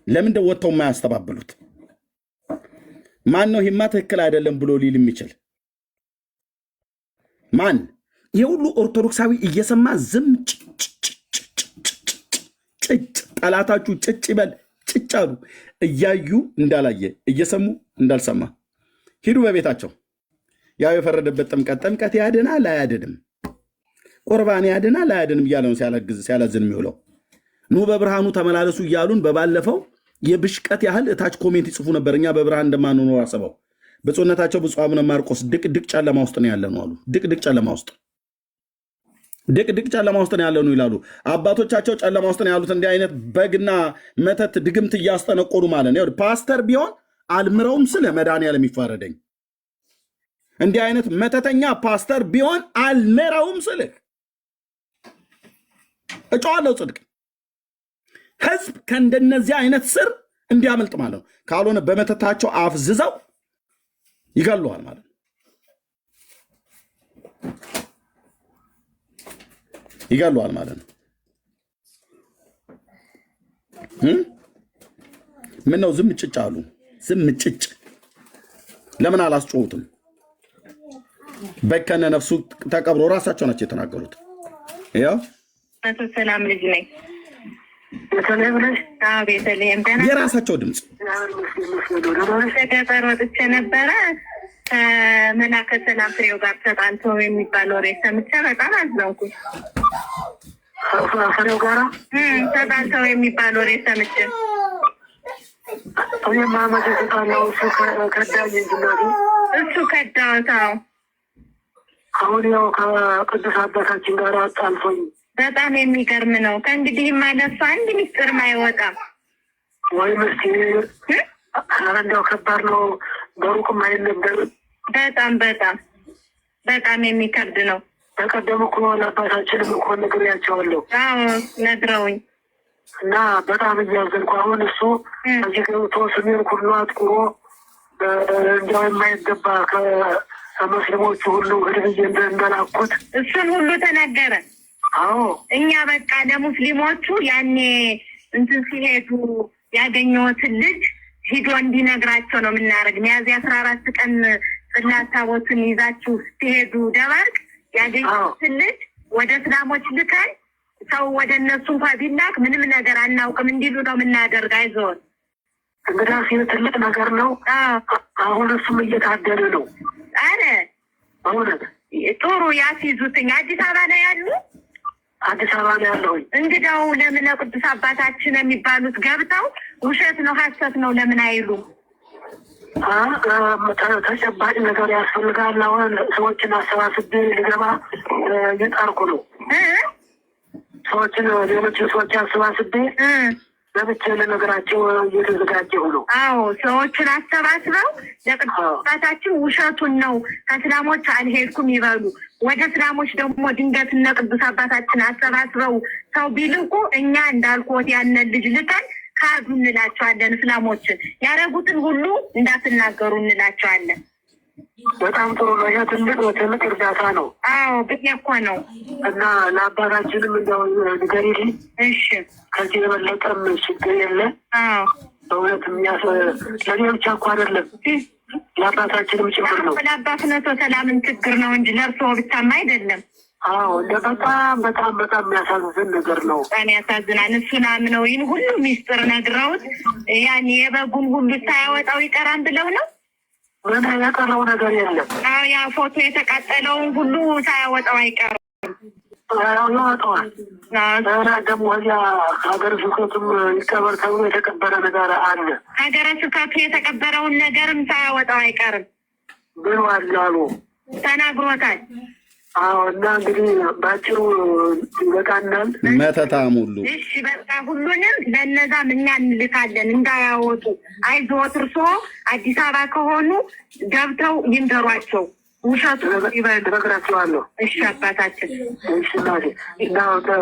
ለምን ወጥተው የማያስተባብሉት? ማን ነው ይህማ ትክክል አይደለም ብሎ ሊል የሚችል ማን? ይህ ሁሉ ኦርቶዶክሳዊ እየሰማ ዝም ጭጭ ጠላታችሁ ጭጭ ይበል ጭጭ አሉ። እያዩ እንዳላየ እየሰሙ እንዳልሰማ ሂዱ በቤታቸው። ያው የፈረደበት ጥምቀት ያድናል አያድንም፣ ቁርባን ያድናል አያድንም እያለ ነው ሲያላዝን የሚውለው። ኑ በብርሃኑ ተመላለሱ እያሉን በባለፈው የብሽቀት ያህል እታች ኮሜንት ይጽፉ ነበር። እኛ በብርሃን እንደማንኖር አስበው። ብፁዕነታቸው ብፁዕ አቡነ ማርቆስ ድቅድቅ ጨለማ ውስጥ ነው ያለ ነው አሉ። ድቅድቅ ጨለማ ውስጥ ነው ያለ ነው ይላሉ። አባቶቻቸው ጨለማ ውስጥ ነው ያሉት። እንዲህ አይነት በግና መተት ድግምት እያስጠነቆሉ ማለት ነው። ፓስተር ቢሆን አልምረውም ስለ መድኃኒዓለም የሚፋረደኝ እንዲህ አይነት መተተኛ ፓስተር ቢሆን አልምረውም ስልህ እጨዋለሁ ጽድቅ ህዝብ ከእንደነዚህ አይነት ስር እንዲያመልጥ ማለት ነው። ካልሆነ በመተታቸው አፍዝዘው ይገለዋል ማለት ነው። ይገለዋል ማለት ነው። ምን ነው ዝም ጭጭ አሉ? ዝም ጭጭ ለምን አላስጮሁትም? በከነ ነፍሱ ተቀብሮ ራሳቸው ናቸው የተናገሩት። ያው
ሰላም ልጅ ነኝ ቤተልሔም
የራሳቸው ድምፅ
ገጠር ወጥቼ ነበረ። ከመላከ ሰላም ፍሬው ጋር ተጣልተው የሚባል ወሬ ሰምቼ በጣም አዘንኩኝ።
ፍሬው ጋራ
ተጣልተው የሚባል ወሬ ሰምቼ
ማመድ የተጣላው እሱ ከዳኝ እንጅናቱ
እሱ ከዳውታው
አሁን ያው ከቅዱስ አባታችን ጋር አጣልፎኝ
በጣም የሚገርም ነው። ከእንግዲህ ማለሱ አንድ ሚስጥርም አይወጣም
ወይ ምስኪን እንደው ከባድ ነው። በሩቅም አይነገርም።
በጣም በጣም በጣም የሚከብድ ነው።
በቀደም እኮ ለአባታችንም እኮ ነግሬያቸዋለሁ።
አዎ ነግረውኝ
እና በጣም እያዘንኩ አሁን እሱ እዚህ ገብቶ ስሜን ሁሉ አጥቁሮ እንዲያው የማይገባ ከሙስሊሞቹ ሁሉ ግድብዬ እንደላኩት
እሱን ሁሉ ተናገረ።
አዎ
እኛ በቃ ለሙስሊሞቹ ያኔ እንትን ሲሄዱ ያገኘሁትን ልጅ ሂዶ እንዲነግራቸው ነው የምናደርግ። ሚያዝያ 14 ቀን ጽላት ታቦትን ይዛችሁ ስትሄዱ ደባርቅ ያገኘሁትን ልጅ ወደ እስላሞች ልከን ሰው ወደ እነሱ እንኳ ቢላክ ምንም ነገር አናውቅም እንዲሉ ነው የምናደርግ። አይዞን
እንግዲህ ትልቅ ነገር ነው። አሁን እሱም እየታደለ ነው።
አረ
አሁን
ጥሩ ያስይዙትኝ። አዲስ አበባ ላይ ያሉ
አዲስ አበባ ላይ ያለሁኝ።
እንግዳው ለምን ቅዱስ አባታችን የሚባሉት ገብተው ውሸት ነው ሐሰት ነው ለምን አይሉ?
ተጨባጭ ነገር ያስፈልጋል። አሁን ሰዎችን አሰባስቤ ልገባ እየጣርኩ ነው። ሰዎችን ሌሎችን ሰዎች አሰባስቤ ለብቻ ለነገራቸው እየተዘጋጀሁ ነው።
አዎ ሰዎችን አሰባስበው ለቅዱስ አባታችን ውሸቱን ነው ከእስላሞች አልሄድኩም ይበሉ። ወደ እስላሞች ደግሞ ድንገት እነ ቅዱስ አባታችን አሰባስበው ሰው ቢልቁ እኛ እንዳልኩት ያንን ልጅ ልከን ካዱ እንላቸዋለን። እስላሞችን ያደረጉትን ሁሉ እንዳትናገሩ እንላቸዋለን።
በጣም ጥሩ ነው። ያ ትልቅ እርዳታ ነው።
አዎ ብዬ እኮ ነው።
እና ለአባታችንም እንደው ንገሪልኝ።
እሺ
ከዚህ የበለጠም ችግር የለ።
አዎ
በእውነት ለእኔ ብቻ እኮ አይደለም ለአባታችንም ጭምር ነው።
ለአባትነቶ ሰላምን ችግር ነው እንጂ ለእርስዎ ብቻማ አይደለም።
አዎ በጣም በጣም በጣም የሚያሳዝን ነገር ነው።
በጣም ያሳዝናል። እሱን አምነው ይህን ሁሉ ሚስጥር ነግረውት ያን የበጉን ሁሉ ሳያወጣው ይቀራን ብለው ነው።
ምን የቀረው ነገር የለም።
ያ ፎቶ የተቃጠለውን ሁሉ ሳያወጣው አይቀርም።
ያወጣዋል። ደግሞ እዚያ ሀገረ ስብከቱም ይቀበር ተብሎ የተቀበረ ነገር አለ።
ሀገረ ስብከቱ የተቀበረውን ነገርም ሳያወጣው አይቀርም
ብሏል አሉ
ተናግሮታል።
አዎ እና እንግዲህ ባጭሩ ይበቃናል።
መተታም ሁሉ
እሺ በቃ ሁሉንም ለነዛም እኛ እንልካለን እንዳያወጡ። አይዞት እርስዎ አዲስ አበባ ከሆኑ ገብተው ይንገሯቸው። ውሸቱ ይበል
እነግራቸዋለሁ።
እሺ አባታችን።
እሺ እናቴ እና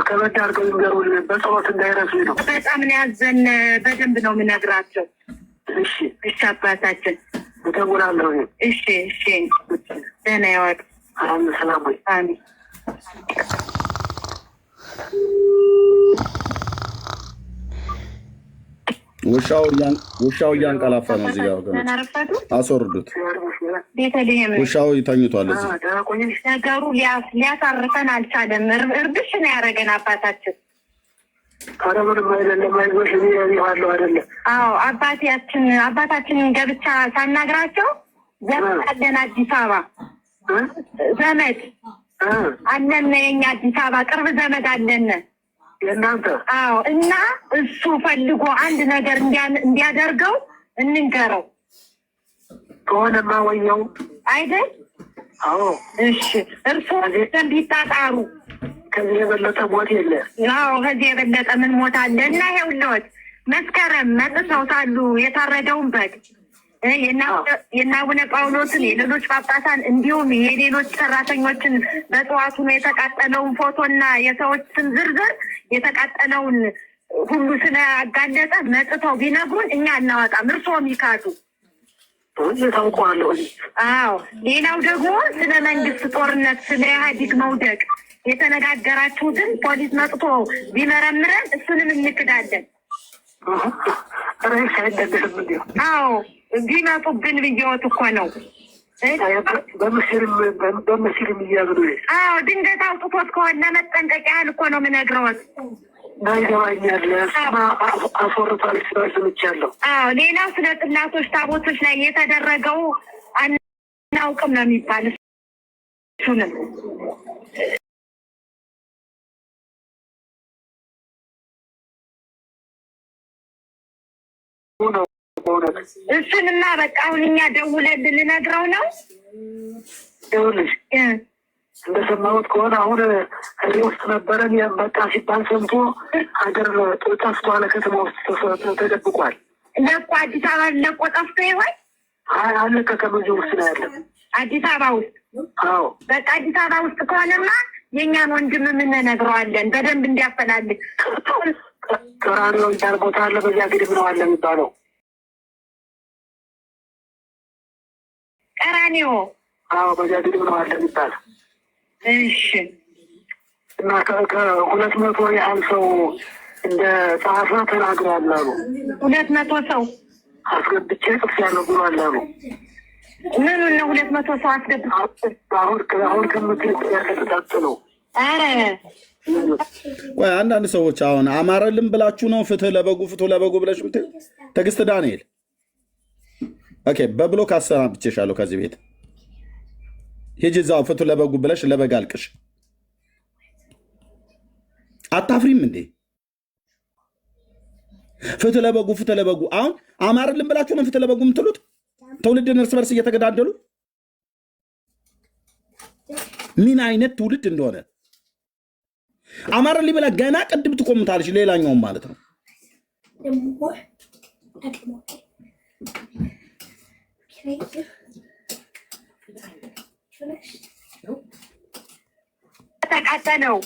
ከበድ አድርገው ይንገሩን፣ በጸሎት እንዳይረሱኝ ነው።
በጣም ነው ያዘን። በደንብ ነው የምነግራቸው።
እሺ
እሺ አባታችን
እደውላለሁ።
እሺ እሺ ደህና ያዋጡ።
ሰላም ወይ?
አሜን።
ውሻው እያንቀላፋ ነው። እዚህ ጋር ወገኖች አስወርዱት።
ቤተልሔም
ውሻው ይተኝቷል። እዚህ
ነገሩ ሊያሳርፈን አልቻለም። እርብሽ ነው ያደረገን አባታችን።
ኧረ ምንም አይደለም። አይዞሽ እኔ አይደለ።
አዎ አባታችንን ገብቻ ሳናግራቸው ዘመድ አለን አዲስ አበባ ዘመድ አለን። የኛ አዲስ አበባ ቅርብ ዘመድ አለን
የእናንተ።
አዎ እና እሱ ፈልጎ አንድ ነገር እንዲያደርገው እንንገረው
ከሆነማ ወየው
አይደል?
አዎ
እሺ እርስዎ ዘንድ ይጣጣሩ።
ከዚህ የበለጠ ሞት የለ።
አዎ ከዚህ የበለጠ ምን ሞት አለ? እና ይኸውልዎት መስከረም መጥተው ሳሉ የታረደውን በግ የአቡነ ጳውሎስን የሌሎች ጳጳሳን እንዲሁም የሌሎች ሰራተኞችን በጠዋቱ ነው የተቃጠለውን ፎቶና የሰዎችን ዝርዝር የተቃጠለውን ሁሉ ስለአጋለጠ መጥተው ቢነግሩን እኛ እናወጣም። እርስዎም ይካዱ።
ታውቀዋለሁ።
አዎ ሌላው ደግሞ ስለ መንግስት ጦርነት፣ ስለ ኢህአዴግ መውደቅ የተነጋገራችሁትን ፖሊስ መጥቶ ቢመረምረን እሱንም እንክዳለን።
ሬስ አይደለም እንዲ
አዎ ቢመጡብን ብየወት እኮ ነው
በምስልም እያዝ ነው።
አዎ ድንገት አውጥቶት ከሆነ መጠንቀቅ ያህል እኮ ነው የምነግረዎት።
ናይገባኛል አስወርቷል ስራ ስምቻለሁ።
አዎ ሌላው ስለ ጥላቶች ታቦቶች ላይ የተደረገው አናውቅም ነው የሚባል እሱንም እሱንማ በቃ አሁን እኛ ደውለን ልንነግረው ነው።
ይኸውልሽ እንደሰማሁት ከሆነ አሁን እዚህ ውስጥ ነበረን በቃ ሲባል ሰምቶ ሀገር ጠፍቷል፣ ከተማ ውስጥ ተደብቋል።
ለቆ አዲስ አበባ ለቆ ጠፍቶ ይሆን?
አለ ከተማ ውስጥ ነው ያለ
አዲስ አበባ ውስጥ።
አዎ
በቃ አዲስ አበባ ውስጥ ከሆነማ የእኛን ወንድም የምንነግረዋለን በደንብ እንዲያፈላልግ።
ቀራንዮ የሚባል ቦታ አለ፣ በዚያ ግድም ነው አለ የሚባለው።
ቀራንዮ?
አዎ በዚያ ግድም ነው አለ የሚባለው።
እሺ
እና ከ200 ያህል ሰው እንደ ጸሐፊ ተናግሯል አሉ።
200 ሰው
አስገብቼ ጽፍ ያለው ብሏል አሉ።
ምኑን ነው 200 ሰው አስገብቼ?
አሁን ከምትል ያልተጠጣጥ ነው።
አረ
ቆይ አንዳንድ ሰዎች አሁን አማረልን ብላችሁ ነው ፍትህ ለበጉ ብለሽ ምትል። ትዕግስት ዳንኤል ኦኬ፣ በብሎክ አሰናብቼሻለሁ ከዚህ ቤት ሂጂ፣ እዛው ፍትህ ለበጉ ብለሽ ለበግ አልቅሽ። አታፍሪም እንዴ? ፍትህ ለበጉ አሁን አማረልን ብላችሁ ነው ፍትህ ለበጉ የምትሉት? ትውልድን እርስ በርስ እየተገዳደሉ ምን አይነት ትውልድ እንደሆነ አማረልኝ ብላ ገና ቅድም ትቆምታለች። ሌላኛውም ማለት ነው
ተቃጠለው።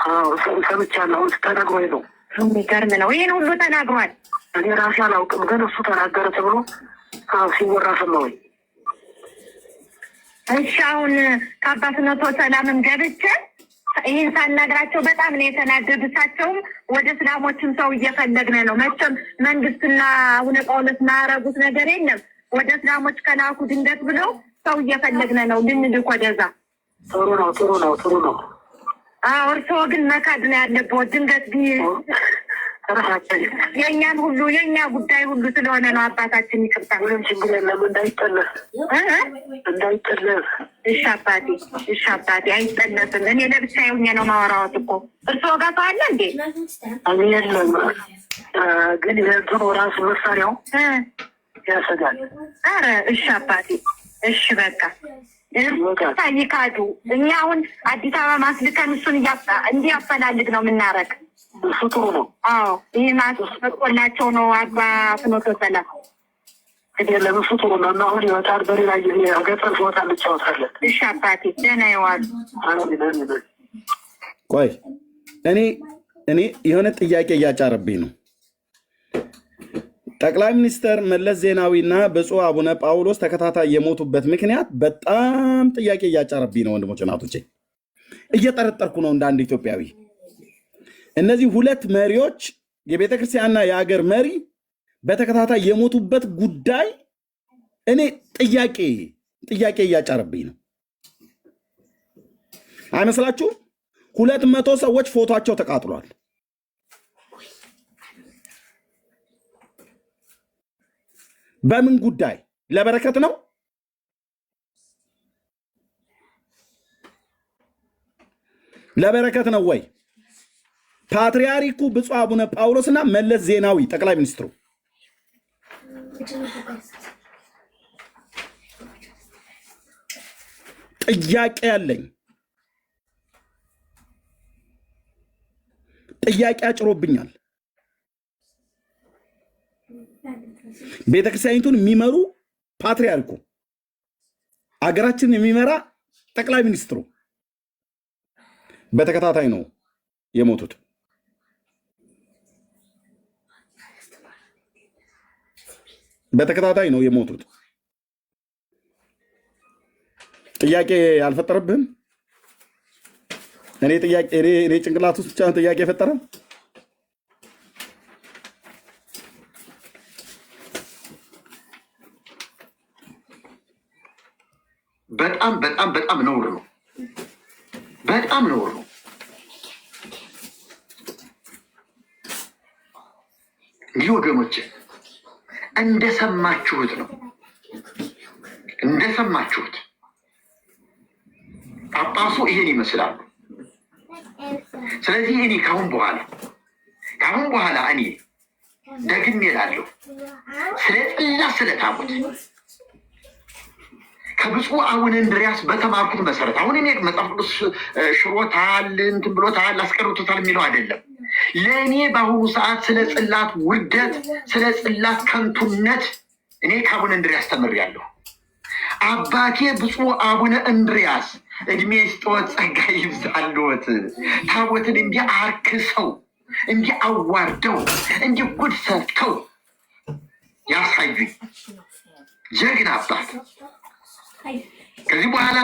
አዎ ሰምቻለሁ። ተነግሮኝ ነው።
የሚገርም ነው። ይህን ሁሉ ተናግሯል።
እኔ ራሴ አላውቅም፣ ግን እሱ ተናገረ ተብሎ ሲወራ ሰማሁኝ።
እሺ አሁን ከአባትነቶ ሰላምም ገብቼ ይህን ሳናግራቸው በጣም ነው የተናደዱ። እሳቸውም ወደ እስላሞችም ሰው እየፈለግን ነው። መቼም መንግስትና አቡነ ጳውሎስ ማያረጉት ነገር የለም። ወደ እስላሞች ከላኩ ድንገት ብለው ሰው እየፈለግን ነው ልንልክ ወደዛ።
ጥሩ ነው።
አዎ እርስዎ ግን መካድ ነው ያለበት። ድንገት የእኛን ሁሉ የእኛ ጉዳይ ሁሉ ስለሆነ ነው። አባታችን ይቅርታ።
ምንም ችግር የለም። እንዳይጠለፍ።
እሺ አባቴ አይጠለፍም። እኔ ለብቻ የሆኜ ነው ማወራዎት እኮ። እርስዎ ጋር ሰው አለ እንዴ?
የለም፣ ግን የእንትኑ ራሱ መሳሪያው ያሰጋል።
ኧረ እሺ አባቴ፣ እሺ በቃ ይካዱ። እኛ አሁን አዲስ አበባ ማስልከን እሱን እንዲያፈላልግ ነው የምናረግ።
እሱ ጥሩ ነው።
አዎ ይህ ማስፈቆላቸው ነው። አባ ፍኖተ ሰላም
የለም፣ እሱ ጥሩ ነው። እና አሁን ይወጣል። በሌላ ጊዜ ገጠር ሲወጣ እንጫወታለን።
እሺ አባቴ፣ ደህና ይዋሉ።
ቆይ እኔ የሆነ ጥያቄ እያጫረብኝ ነው። ጠቅላይ ሚኒስትር መለስ ዜናዊና ብፁዕ አቡነ ጳውሎስ ተከታታይ የሞቱበት ምክንያት በጣም ጥያቄ እያጫረብኝ ነው። ወንድሞች እናቶቼ፣ እየጠረጠርኩ ነው እንደ አንድ ኢትዮጵያዊ። እነዚህ ሁለት መሪዎች የቤተ ክርስቲያንና የሀገር መሪ በተከታታይ የሞቱበት ጉዳይ እኔ ጥያቄ እያጫረብኝ ነው። አይመስላችሁም? 200 ሰዎች ፎቶቸው ተቃጥሏል። በምን ጉዳይ? ለበረከት ነው? ለበረከት ነው ወይ? ፓትርያርኩ ብፁዕ አቡነ ጳውሎስና መለስ ዜናዊ ጠቅላይ ሚኒስትሩ ጥያቄ ያለኝ ጥያቄ አጭሮብኛል። ቤተክርስቲያኒቱን የሚመሩ ፓትርያርኩ፣ አገራችንን የሚመራ ጠቅላይ ሚኒስትሩ በተከታታይ ነው የሞቱት። በተከታታይ ነው የሞቱት። ጥያቄ አልፈጠረብህም? እኔ ጭንቅላት ውስጥ ብቻ ጥያቄ የፈጠረ
በጣም በጣም በጣም ነውር ነው። በጣም ነውር ነው። እንግዲህ ወገኖች እንደሰማችሁት ነው። እንደሰማችሁት ጳጳሱ ይሄን ይመስላሉ። ስለዚህ እኔ ካሁን በኋላ እኔ ደግሜ እላለሁ ስለ ጽላት ስለ ታቦት ከብፁዕ አቡነ እንድርያስ በተማርኩት መሰረት አሁን እኔ መጽሐፍ ቅዱስ ሽሮታል እንትን ብሎታል አስቀርቶታል የሚለው አይደለም። ለእኔ በአሁኑ ሰዓት ስለ ጽላት ውርደት፣ ስለ ጽላት ከንቱነት እኔ ከአቡነ እንድርያስ ተምሬያለሁ። አባቴ ብፁዕ አቡነ እንድርያስ እድሜ ይስጥዎት፣ ጸጋ ይብዛልዎት፣ ታቦትን እንዲህ አርክሰው እንዲህ አዋርደው እንዲህ ጉድ ሰርተው ያሳዩኝ ጀግና አባት። ከዚህ በኋላ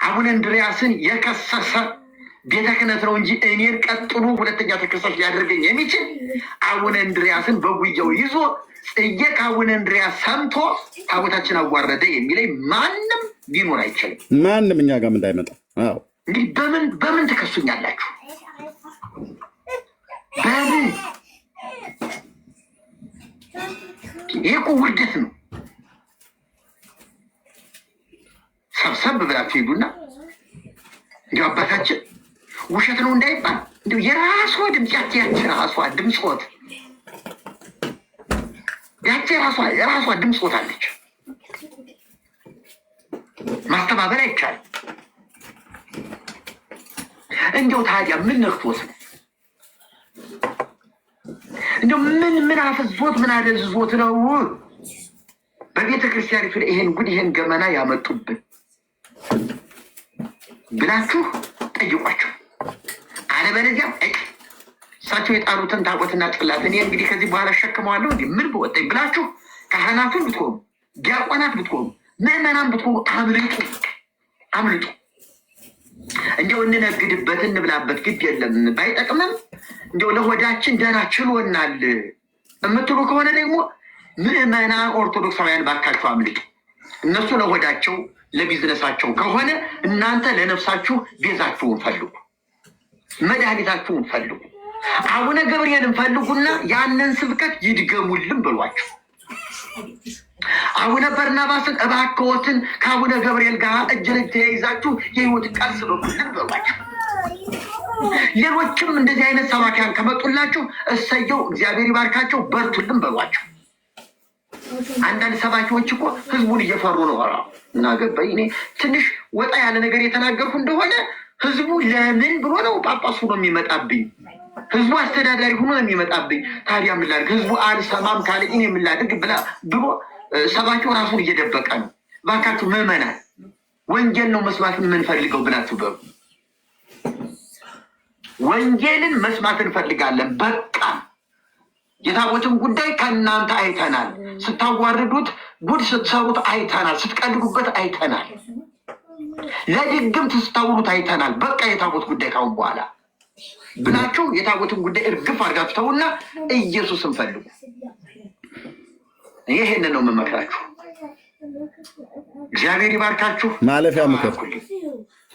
አቡነ እንድርያስን የከሰሰ ቤተ ክህነት ነው እንጂ እኔን ቀጥሎ ሁለተኛ ተከሳሽ ሊያደርገኝ የሚችል አቡነ እንድርያስን በጉያው ይዞ ጽጌ ከአቡነ እንድርያስ ሰምቶ ታቦታችን አዋረደ የሚለኝ ማንም ሊኖር አይችልም።
ማንም እኛ ጋር እንዳይመጣ። አዎ
እንግዲህ በምን ትከሱኛላችሁ? በምን? ይህ እኮ ውርደት ነው። ሰብሰብ ብላችሁ ሄዱና እንዲሁ አባታችን ውሸት ነው እንዳይባል እንዲሁ የራሷ ድምፅ ያቺ ራሷ ድምፆት ያቺ ራሷ ድምፆት አለች። ማስተባበል አይቻልም። እንዲሁ ታዲያ ምን ነክቶት ነው? እንዲሁ ምን አፍዞት ምን አደዝዞት ነው በቤተ ክርስቲያኒቱ ላይ ይሄን ጉድ ይሄን ገመና ያመጡብን ብላችሁ ጠይቋቸው። አለበለዚያ እሳቸው የጣሉትን ታቦትና ጽላት እኔ እንግዲህ ከዚህ በኋላ እሸክመዋለሁ እንዲህ ምን በወጣኝ ብላችሁ ካህናቱን ብትሆኑ፣ ዲያቆናት ብትሆኑ፣ ምዕመናን ብትሆኑ አምልጡ። እንዲያው እንነግድበት እንብላበት ግድ የለም ባይጠቅምም እንዲያው ለሆዳችን ደህና ችሎናል የምትሉ ከሆነ ደግሞ ምዕመናን ኦርቶዶክሳውያን ባካችሁ አምልጡ። እነሱ ለሆዳቸው ለቢዝነሳቸው ከሆነ እናንተ ለነፍሳችሁ ቤዛችሁን ፈልጉ፣ መድኃኒታችሁን ፈልጉ። አቡነ ገብርኤልን ፈልጉና ያንን ስብከት ይድገሙልን ብሏቸው። አቡነ በርናባስን እባክዎትን ከአቡነ ገብርኤል ጋር እጅ ለእጅ ተያይዛችሁ የህይወት ቃል ስበኩልን በሏቸው። ሌሎችም እንደዚህ አይነት ሰባኪያን ከመጡላችሁ እሰየው፣ እግዚአብሔር ይባርካቸው፣ በርቱልን በሏቸው። አንዳንድ ሰባኪዎች እኮ ህዝቡን እየፈሩ ነው። እና ገባኝ እኔ ትንሽ ወጣ ያለ ነገር የተናገርኩ እንደሆነ ህዝቡ ለምን ብሎ ነው ጳጳሱ ነው የሚመጣብኝ፣ ህዝቡ አስተዳዳሪ ሆኖ ነው የሚመጣብኝ። ታዲያ ምን ላድርግ? ህዝቡ አልሰማም ካለ እኔ ምን ላድርግ ብሎ ሰባኪው ራሱን እየደበቀ ነው። ባካችሁ ምዕመናን ወንጌል ነው መስማት የምንፈልገው ብላችሁ በሉ። ወንጌልን መስማት እንፈልጋለን። በቃ የታቦትን ጉዳይ ከእናንተ አይተናል። ስታዋርዱት፣ ጉድ ስትሰሩት አይተናል። ስትቀልዱበት አይተናል። ለድግምት ስታውሉት አይተናል። በቃ የታቦት ጉዳይ ካሁን በኋላ ብላችሁ የታቦትን ጉዳይ እርግፍ አድርጋችሁ ተውና ኢየሱስን ፈልጉ። ይሄንን ነው የምመክራችሁ። እግዚአብሔር ይባርካችሁ።
ማለፊያ ምክር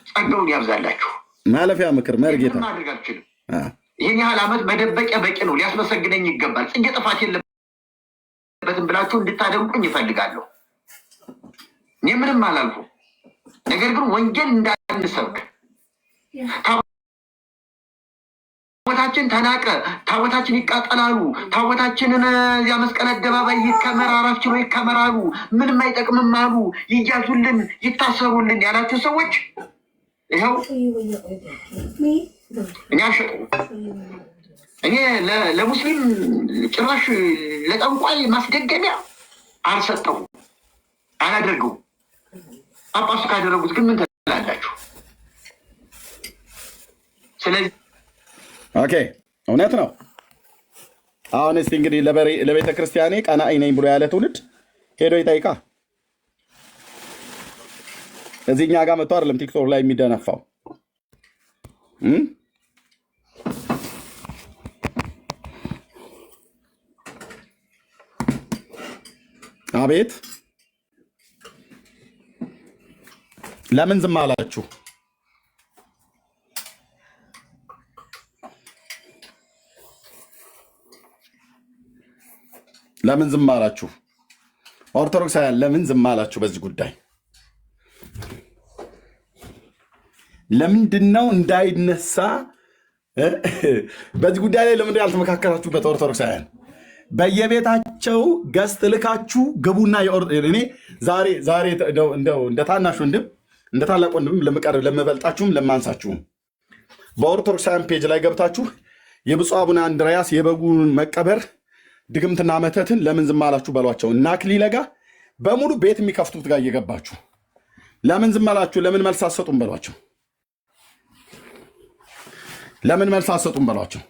ጸጋውን ያብዛላችሁ።
ማለፊያ ምክር መርጌታ
ማድረግ አልችልም። ይህን ያህል ዓመት መደበቂያ በቂ ነው። ሊያስመሰግነኝ ይገባል። ጽጌ ጥፋት የለበትም ብላችሁ እንድታደንቁኝ ይፈልጋለሁ። እኔ ምንም አላልኩ። ነገር ግን ወንጌል እንዳንሰብክ ታቦታችን ተናቀ፣ ታቦታችን ይቃጠላሉ፣ ታቦታችንን እዚያ መስቀል አደባባይ ይከመር፣ አራት ኪሎ ይከመራሉ፣ ምንም አይጠቅምም አሉ፣ ይያዙልን፣ ይታሰሩልን ያላችሁ ሰዎች ይኸው እኔ ለሙስሊም ጭራሽ ለጠንቋይ ማስደገሚያ አልሰጠሁም፣ አላደርገውም። ጳጳሱ ካደረጉት ግን ምን ትላላችሁ? ስለዚህ
ኦኬ እውነት ነው። አሁን እስቲ እንግዲህ ለቤተ ክርስቲያኔ ቀናኢ ነኝ ብሎ ያለ ትውልድ ሄዶ ይጠይቃ። እዚህኛ ጋር መጥቶ አይደለም ቲክቶክ ላይ የሚደነፋው። አቤት ለምን ዝም አላችሁ? ለምን ዝም አላችሁ? ኦርቶዶክሳውያን ለምን ዝም አላችሁ? በዚህ ጉዳይ ለምንድነው እንዳይነሳ? በዚህ ጉዳይ ላይ ለምንድን ያልተመካከራችሁበት? ኦርቶዶክሳውያን በየቤታቸው ገዝት ልካችሁ ግቡና እኔ ዛሬ እንደው እንደ ታናሽ ወንድም እንደ ታላቅ ወንድም ለምበልጣችሁም ለማንሳችሁም በኦርቶዶክሳውያን ፔጅ ላይ ገብታችሁ የብፁዕ አቡነ አንድርያስ የበጉን መቀበር ድግምትና መተትን ለምን ዝም አላችሁ በሏቸው። እና አክሊለ ጋር በሙሉ ቤት የሚከፍቱት ጋር እየገባችሁ ለምን ዝም አላችሁ? ለምን መልስ አትሰጡም በሏቸው። ለምን መልስ አትሰጡም በሏቸው።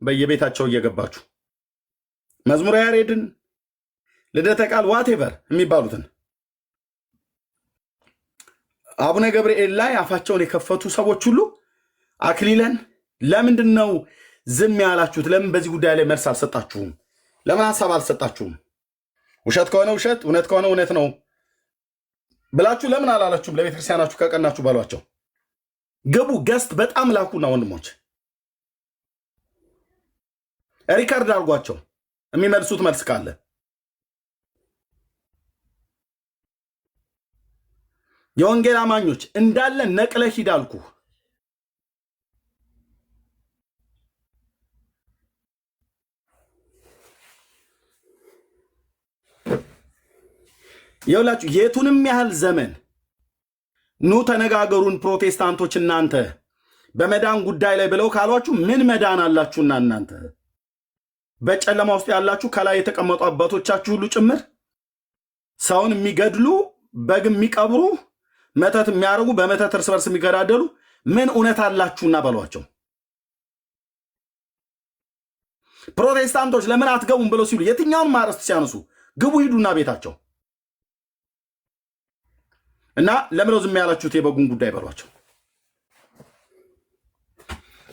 በየቤታቸው እየገባችሁ መዝሙረ ያሬድን ልደተ ቃል ዋቴቨር የሚባሉትን አቡነ ገብርኤል ላይ አፋቸውን የከፈቱ ሰዎች ሁሉ አክሊለን ለምንድን ነው ዝም ያላችሁት? ለምን በዚህ ጉዳይ ላይ መልስ አልሰጣችሁም? ለምን ሀሳብ አልሰጣችሁም? ውሸት ከሆነ ውሸት፣ እውነት ከሆነ እውነት ነው ብላችሁ ለምን አላላችሁም? ለቤተክርስቲያናችሁ ከቀናችሁ በሏቸው። ግቡ፣ ገስት በጣም ላኩና ወንድሞች ሪከርድ አድርጓቸው የሚመልሱት መልስ ካለ። የወንጌል አማኞች እንዳለ ነቅለ ሂድ አልኩ። ይኸውላችሁ የቱንም ያህል ዘመን ኑ ተነጋገሩን ፕሮቴስታንቶች እናንተ በመዳን ጉዳይ ላይ ብለው ካሏችሁ ምን መዳን አላችሁና እናንተ በጨለማ ውስጥ ያላችሁ ከላይ የተቀመጡ አባቶቻችሁ ሁሉ ጭምር ሰውን የሚገድሉ በግ የሚቀብሩ መተት የሚያደርጉ በመተት እርስ በርስ የሚገዳደሉ ምን እውነት አላችሁና በሏቸው። ፕሮቴስታንቶች ለምን አትገቡም ብለው ሲሉ የትኛውን ማረስት ሲያነሱ ግቡ ሂዱና ቤታቸው እና ለምን ዝም ያላችሁት የበጉን ጉዳይ በሏቸው።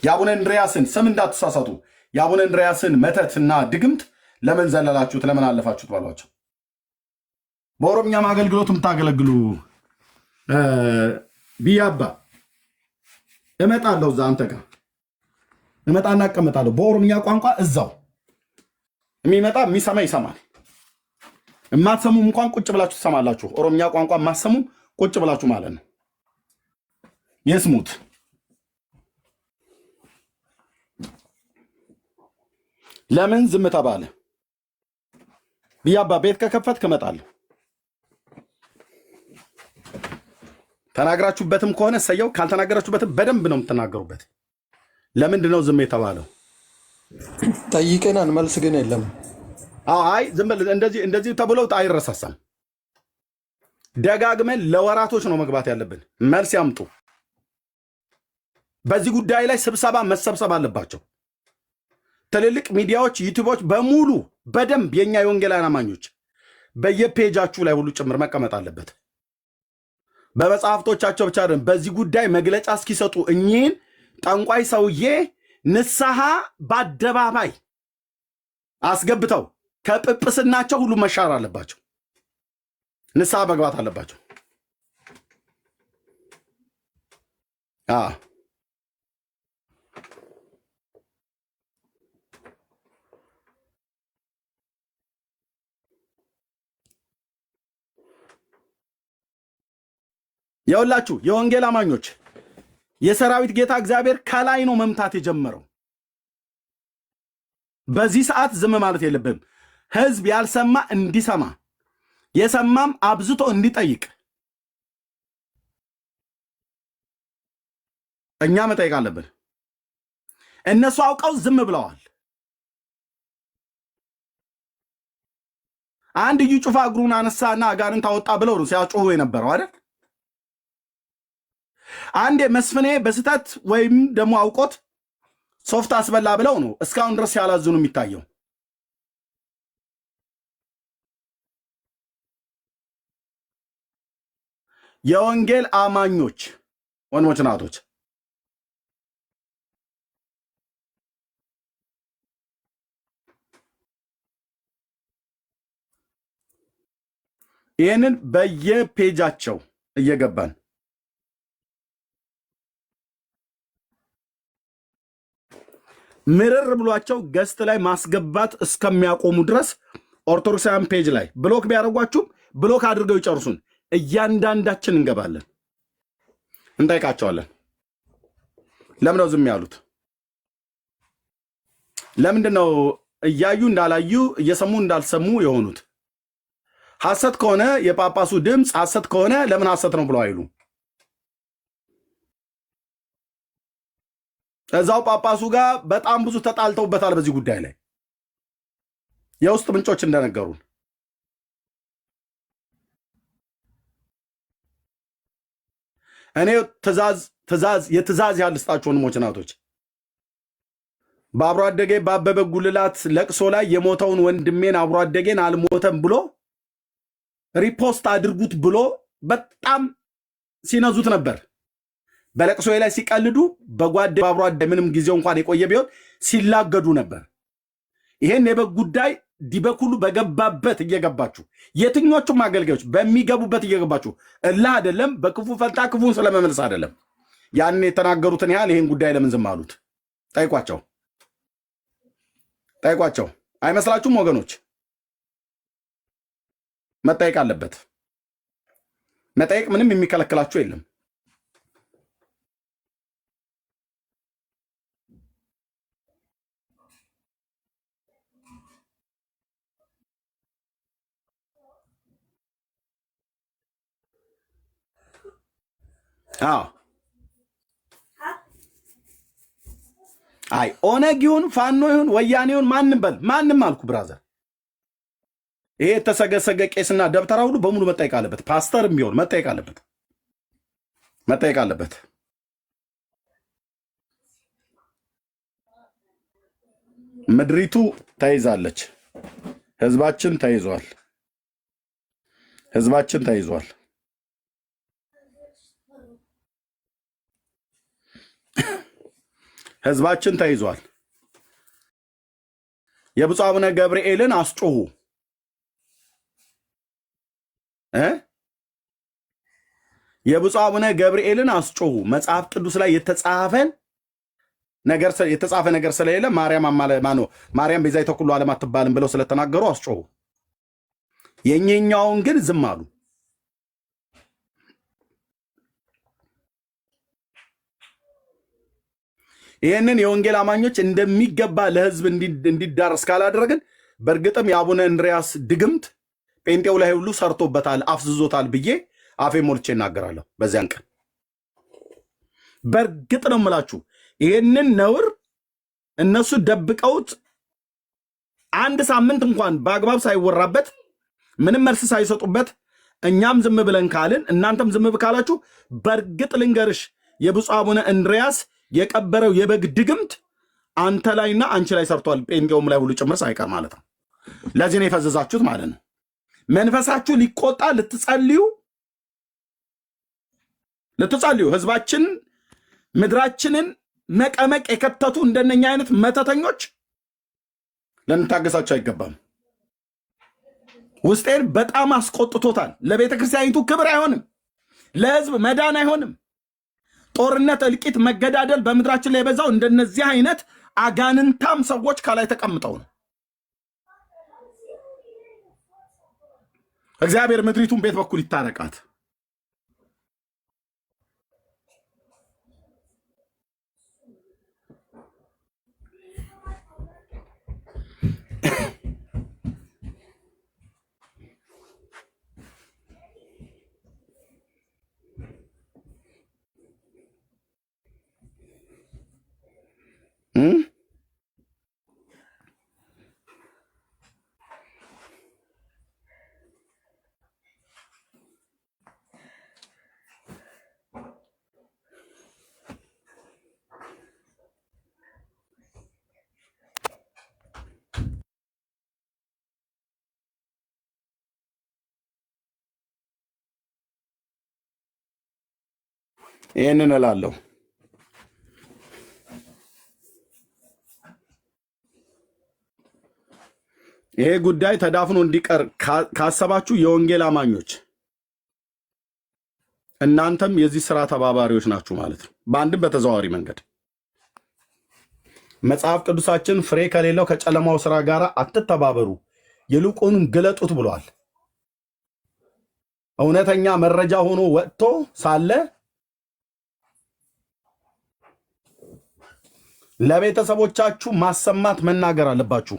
የአቡነ እንድርያስን ስም እንዳትሳሳቱ። የአቡነ እንድርያስን መተትና ድግምት ለምን ዘለላችሁት? ለምን አለፋችሁት በሏቸው። በኦሮምኛም አገልግሎት የምታገለግሉ ቢያባ እመጣለሁ፣ እዛ አንተ ጋር እመጣና እቀመጣለሁ። በኦሮምኛ ቋንቋ እዛው የሚመጣ የሚሰማ ይሰማል። የማትሰሙም እንኳን ቁጭ ብላችሁ ትሰማላችሁ። ኦሮምኛ ቋንቋ የማትሰሙም ቁጭ ብላችሁ ማለት ነው። የስሙት ለምን ዝም ተባለ? ቢያባ ቤት ከከፈት ከመጣለሁ። ተናግራችሁበትም ከሆነ ሰየው፣ ካልተናገራችሁበትም በደንብ ነው የምትናገሩበት። ለምንድን ነው ዝም የተባለው?
ጠይቀናል፣ መልስ ግን የለም።
አይ ዝም በል። እንደዚህ ተብሎ አይረሳሳም። ደጋግመን ለወራቶች ነው መግባት ያለብን። መልስ ያምጡ። በዚህ ጉዳይ ላይ ስብሰባ መሰብሰብ አለባቸው። ትልልቅ ሚዲያዎች፣ ዩቲዩቦች በሙሉ በደንብ የኛ የወንጌላውያን አማኞች በየፔጃችሁ ላይ ሁሉ ጭምር መቀመጥ አለበት። በመጽሐፍቶቻቸው ብቻ አይደለም፣ በዚህ ጉዳይ መግለጫ እስኪሰጡ እኚህን ጠንቋይ ሰውዬ ንስሐ በአደባባይ አስገብተው ከጵጵስናቸው ሁሉ መሻር አለባቸው። ንስሐ መግባት አለባቸው። የሁላችሁ የወንጌል አማኞች የሰራዊት ጌታ እግዚአብሔር ከላይ ነው መምታት የጀመረው። በዚህ ሰዓት ዝም ማለት የለብንም። ህዝብ ያልሰማ እንዲሰማ የሰማም አብዝቶ እንዲጠይቅ እኛ መጠየቅ አለብን። እነሱ አውቀው ዝም ብለዋል። አንድ እዩ ጩፋ እግሩን አነሳና አጋንንት አወጣ ብለው ነው ሲያጮሁ የነበረው አይደል? አንድ መስፍኔ በስተት ወይም ደግሞ አውቆት ሶፍት አስበላ ብለው ነው እስካሁን ድረስ ያላዝኑ የሚታየው። የወንጌል አማኞች ወንድሞች ናቶች ይህንን በየፔጃቸው እየገባን ምርር ብሏቸው ገስት ላይ ማስገባት እስከሚያቆሙ ድረስ ኦርቶዶክሳውያን ፔጅ ላይ ብሎክ ቢያደርጓችሁም ብሎክ አድርገው ይጨርሱን። እያንዳንዳችን እንገባለን፣ እንጠይቃቸዋለን። ለምን ነው ዝም ያሉት? ለምንድን ነው እያዩ እንዳላዩ እየሰሙ እንዳልሰሙ የሆኑት? ሐሰት ከሆነ የጳጳሱ ድምፅ ሐሰት ከሆነ ለምን ሐሰት ነው ብለው አይሉ? እዛው ጳጳሱ ጋር በጣም ብዙ ተጣልተውበታል በዚህ ጉዳይ ላይ የውስጥ ምንጮች እንደነገሩን። እኔ የትእዛዝ ያልስጣችሁ ወንድሞች እናቶች፣ በአብሮ አደጌ በአበበ ጉልላት ለቅሶ ላይ የሞተውን ወንድሜን አብሮ አደጌን አልሞተም ብሎ ሪፖስት አድርጉት ብሎ በጣም ሲነዙት ነበር። በለቅሶ ላይ ሲቀልዱ በጓደ በአብሮ አደጌ ምንም ጊዜው እንኳን የቆየ ቢሆን ሲላገዱ ነበር። ይሄን የበግ ጉዳይ ዲበኩሉ በገባበት እየገባችሁ የትኞቹም አገልጋዮች በሚገቡበት እየገባችሁ እላህ አይደለም በክፉ ፈንታ ክፉን ስለመመለስ አይደለም። ያን የተናገሩትን ያህል ይሄን ጉዳይ ለምን ዝም አሉት? ጠይቋቸው፣ ጠይቋቸው። አይመስላችሁም ወገኖች? መጠየቅ አለበት። መጠየቅ ምንም የሚከለክላችሁ የለም። አይ ኦነግ ይሁን ፋኖ ይሁን ወያኔ ይሁን ማንም በል ማንም አልኩ ብራዘር፣ ይሄ የተሰገሰገ ቄስና ደብተራ ሁሉ በሙሉ መጠየቅ አለበት። ፓስተርም ቢሆን መጠየቅ አለበት፣ መጠየቅ አለበት። ምድሪቱ ተይዛለች። ህዝባችን ተይዟል። ህዝባችን ተይዟል። ህዝባችን ተይዟል። የብፁዕ አቡነ ገብርኤልን አስጮሁ። የብፁዕ አቡነ ገብርኤልን አስጮሁ። መጽሐፍ ቅዱስ ላይ የተጻፈ ነገር ስለሌለ ማርያም ቤዛዊተ ኩሉ ዓለም አትባልም ብለው ስለተናገሩ አስጮሁ። የኛውን ግን ዝም አሉ። ይህንን የወንጌል አማኞች እንደሚገባ ለህዝብ እንዲዳረስ ካላደረግን በእርግጥም የአቡነ እንድሪያስ ድግምት ጴንጤው ላይ ሁሉ ሰርቶበታል፣ አፍዝዞታል ብዬ አፌ ሞልቼ እናገራለሁ። በዚያን ቀን በእርግጥ ነው የምላችሁ ይህንን ነውር እነሱ ደብቀውት አንድ ሳምንት እንኳን በአግባብ ሳይወራበት ምንም መልስ ሳይሰጡበት እኛም ዝም ብለን ካልን እናንተም ዝም ካላችሁ በእርግጥ ልንገርሽ የብፁዕ አቡነ እንድሪያስ የቀበረው የበግ ድግምት አንተ ላይና አንቺ ላይ ሰርቷል፣ ጴንጤውም ላይ ሁሉ ጭምር ሳይቀር ማለት ነው። ለዚህ ነው የፈዘዛችሁት ማለት ነው። መንፈሳችሁ ሊቆጣ ልትጸልዩ ህዝባችን ምድራችንን መቀመቅ የከተቱ እንደነኛ አይነት መተተኞች ልንታገሳቸው አይገባም። ውስጤን በጣም አስቆጥቶታል። ለቤተ ክርስቲያኒቱ ክብር አይሆንም፣ ለህዝብ መዳን አይሆንም። ጦርነት፣ እልቂት፣ መገዳደል በምድራችን ላይ የበዛው እንደነዚህ አይነት አጋንንታም ሰዎች ከላይ ተቀምጠው ነው። እግዚአብሔር ምድሪቱን ቤት በኩል ይታረቃት። ይህንን እላለሁ። ይሄ ጉዳይ ተዳፍኖ እንዲቀር ካሰባችሁ የወንጌል አማኞች እናንተም የዚህ ስራ ተባባሪዎች ናችሁ ማለት ነው፣ በአንድም በተዘዋዋሪ መንገድ። መጽሐፍ ቅዱሳችን ፍሬ ከሌለው ከጨለማው ስራ ጋር አትተባበሩ ይልቁንም ግለጡት ብሏል። እውነተኛ መረጃ ሆኖ ወጥቶ ሳለ ለቤተሰቦቻችሁ ማሰማት መናገር አለባችሁ።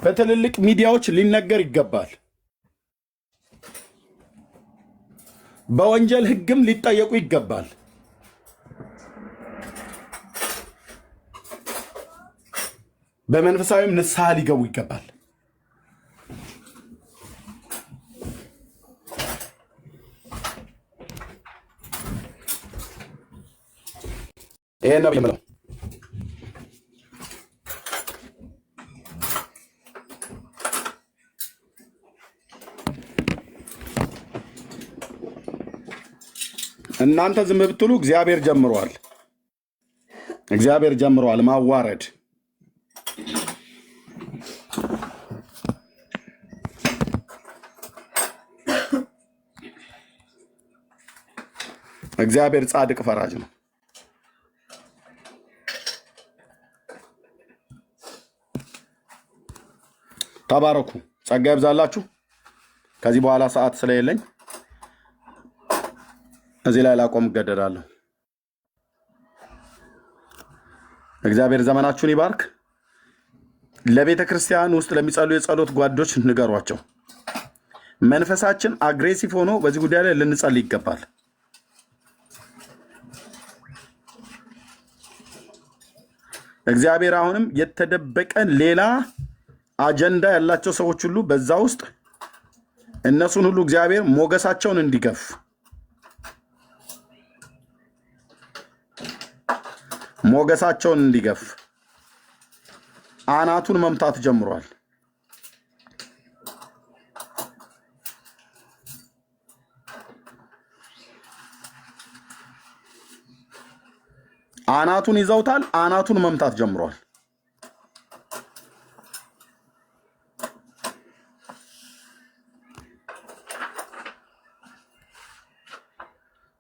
በትልልቅ ሚዲያዎች ሊነገር ይገባል። በወንጀል ሕግም ሊጠየቁ ይገባል። በመንፈሳዊም ንስሐ ሊገቡ ይገባል። ይሄ ነው የምለው። እናንተ ዝም ብትሉ እግዚአብሔር ጀምሯል። እግዚአብሔር ጀምሯል ማዋረድ። እግዚአብሔር ጻድቅ ፈራጅ ነው። ተባረኩ። ጸጋ ይብዛላችሁ። ከዚህ በኋላ ሰዓት ስለሌለኝ እዚህ ላይ ላቆም እገደዳለሁ። እግዚአብሔር ዘመናችሁን ይባርክ። ለቤተ ክርስቲያን ውስጥ ለሚጸሉ የጸሎት ጓዶች ንገሯቸው። መንፈሳችን አግሬሲቭ ሆኖ በዚህ ጉዳይ ላይ ልንጸልይ ይገባል። እግዚአብሔር አሁንም የተደበቀን ሌላ አጀንዳ ያላቸው ሰዎች ሁሉ በዛ ውስጥ እነሱን ሁሉ እግዚአብሔር ሞገሳቸውን እንዲገፍ አናቱን መምታት ጀምሯል። አናቱን ይዘውታል። አናቱን መምታት ጀምሯል።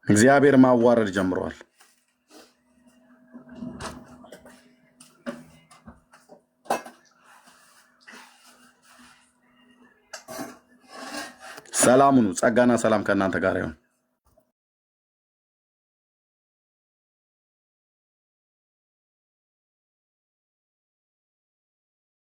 እግዚአብሔር ማዋረድ ጀምሯል። ሰላም ሁኑ። ጸጋና ሰላም ከእናንተ ጋር ይሁን።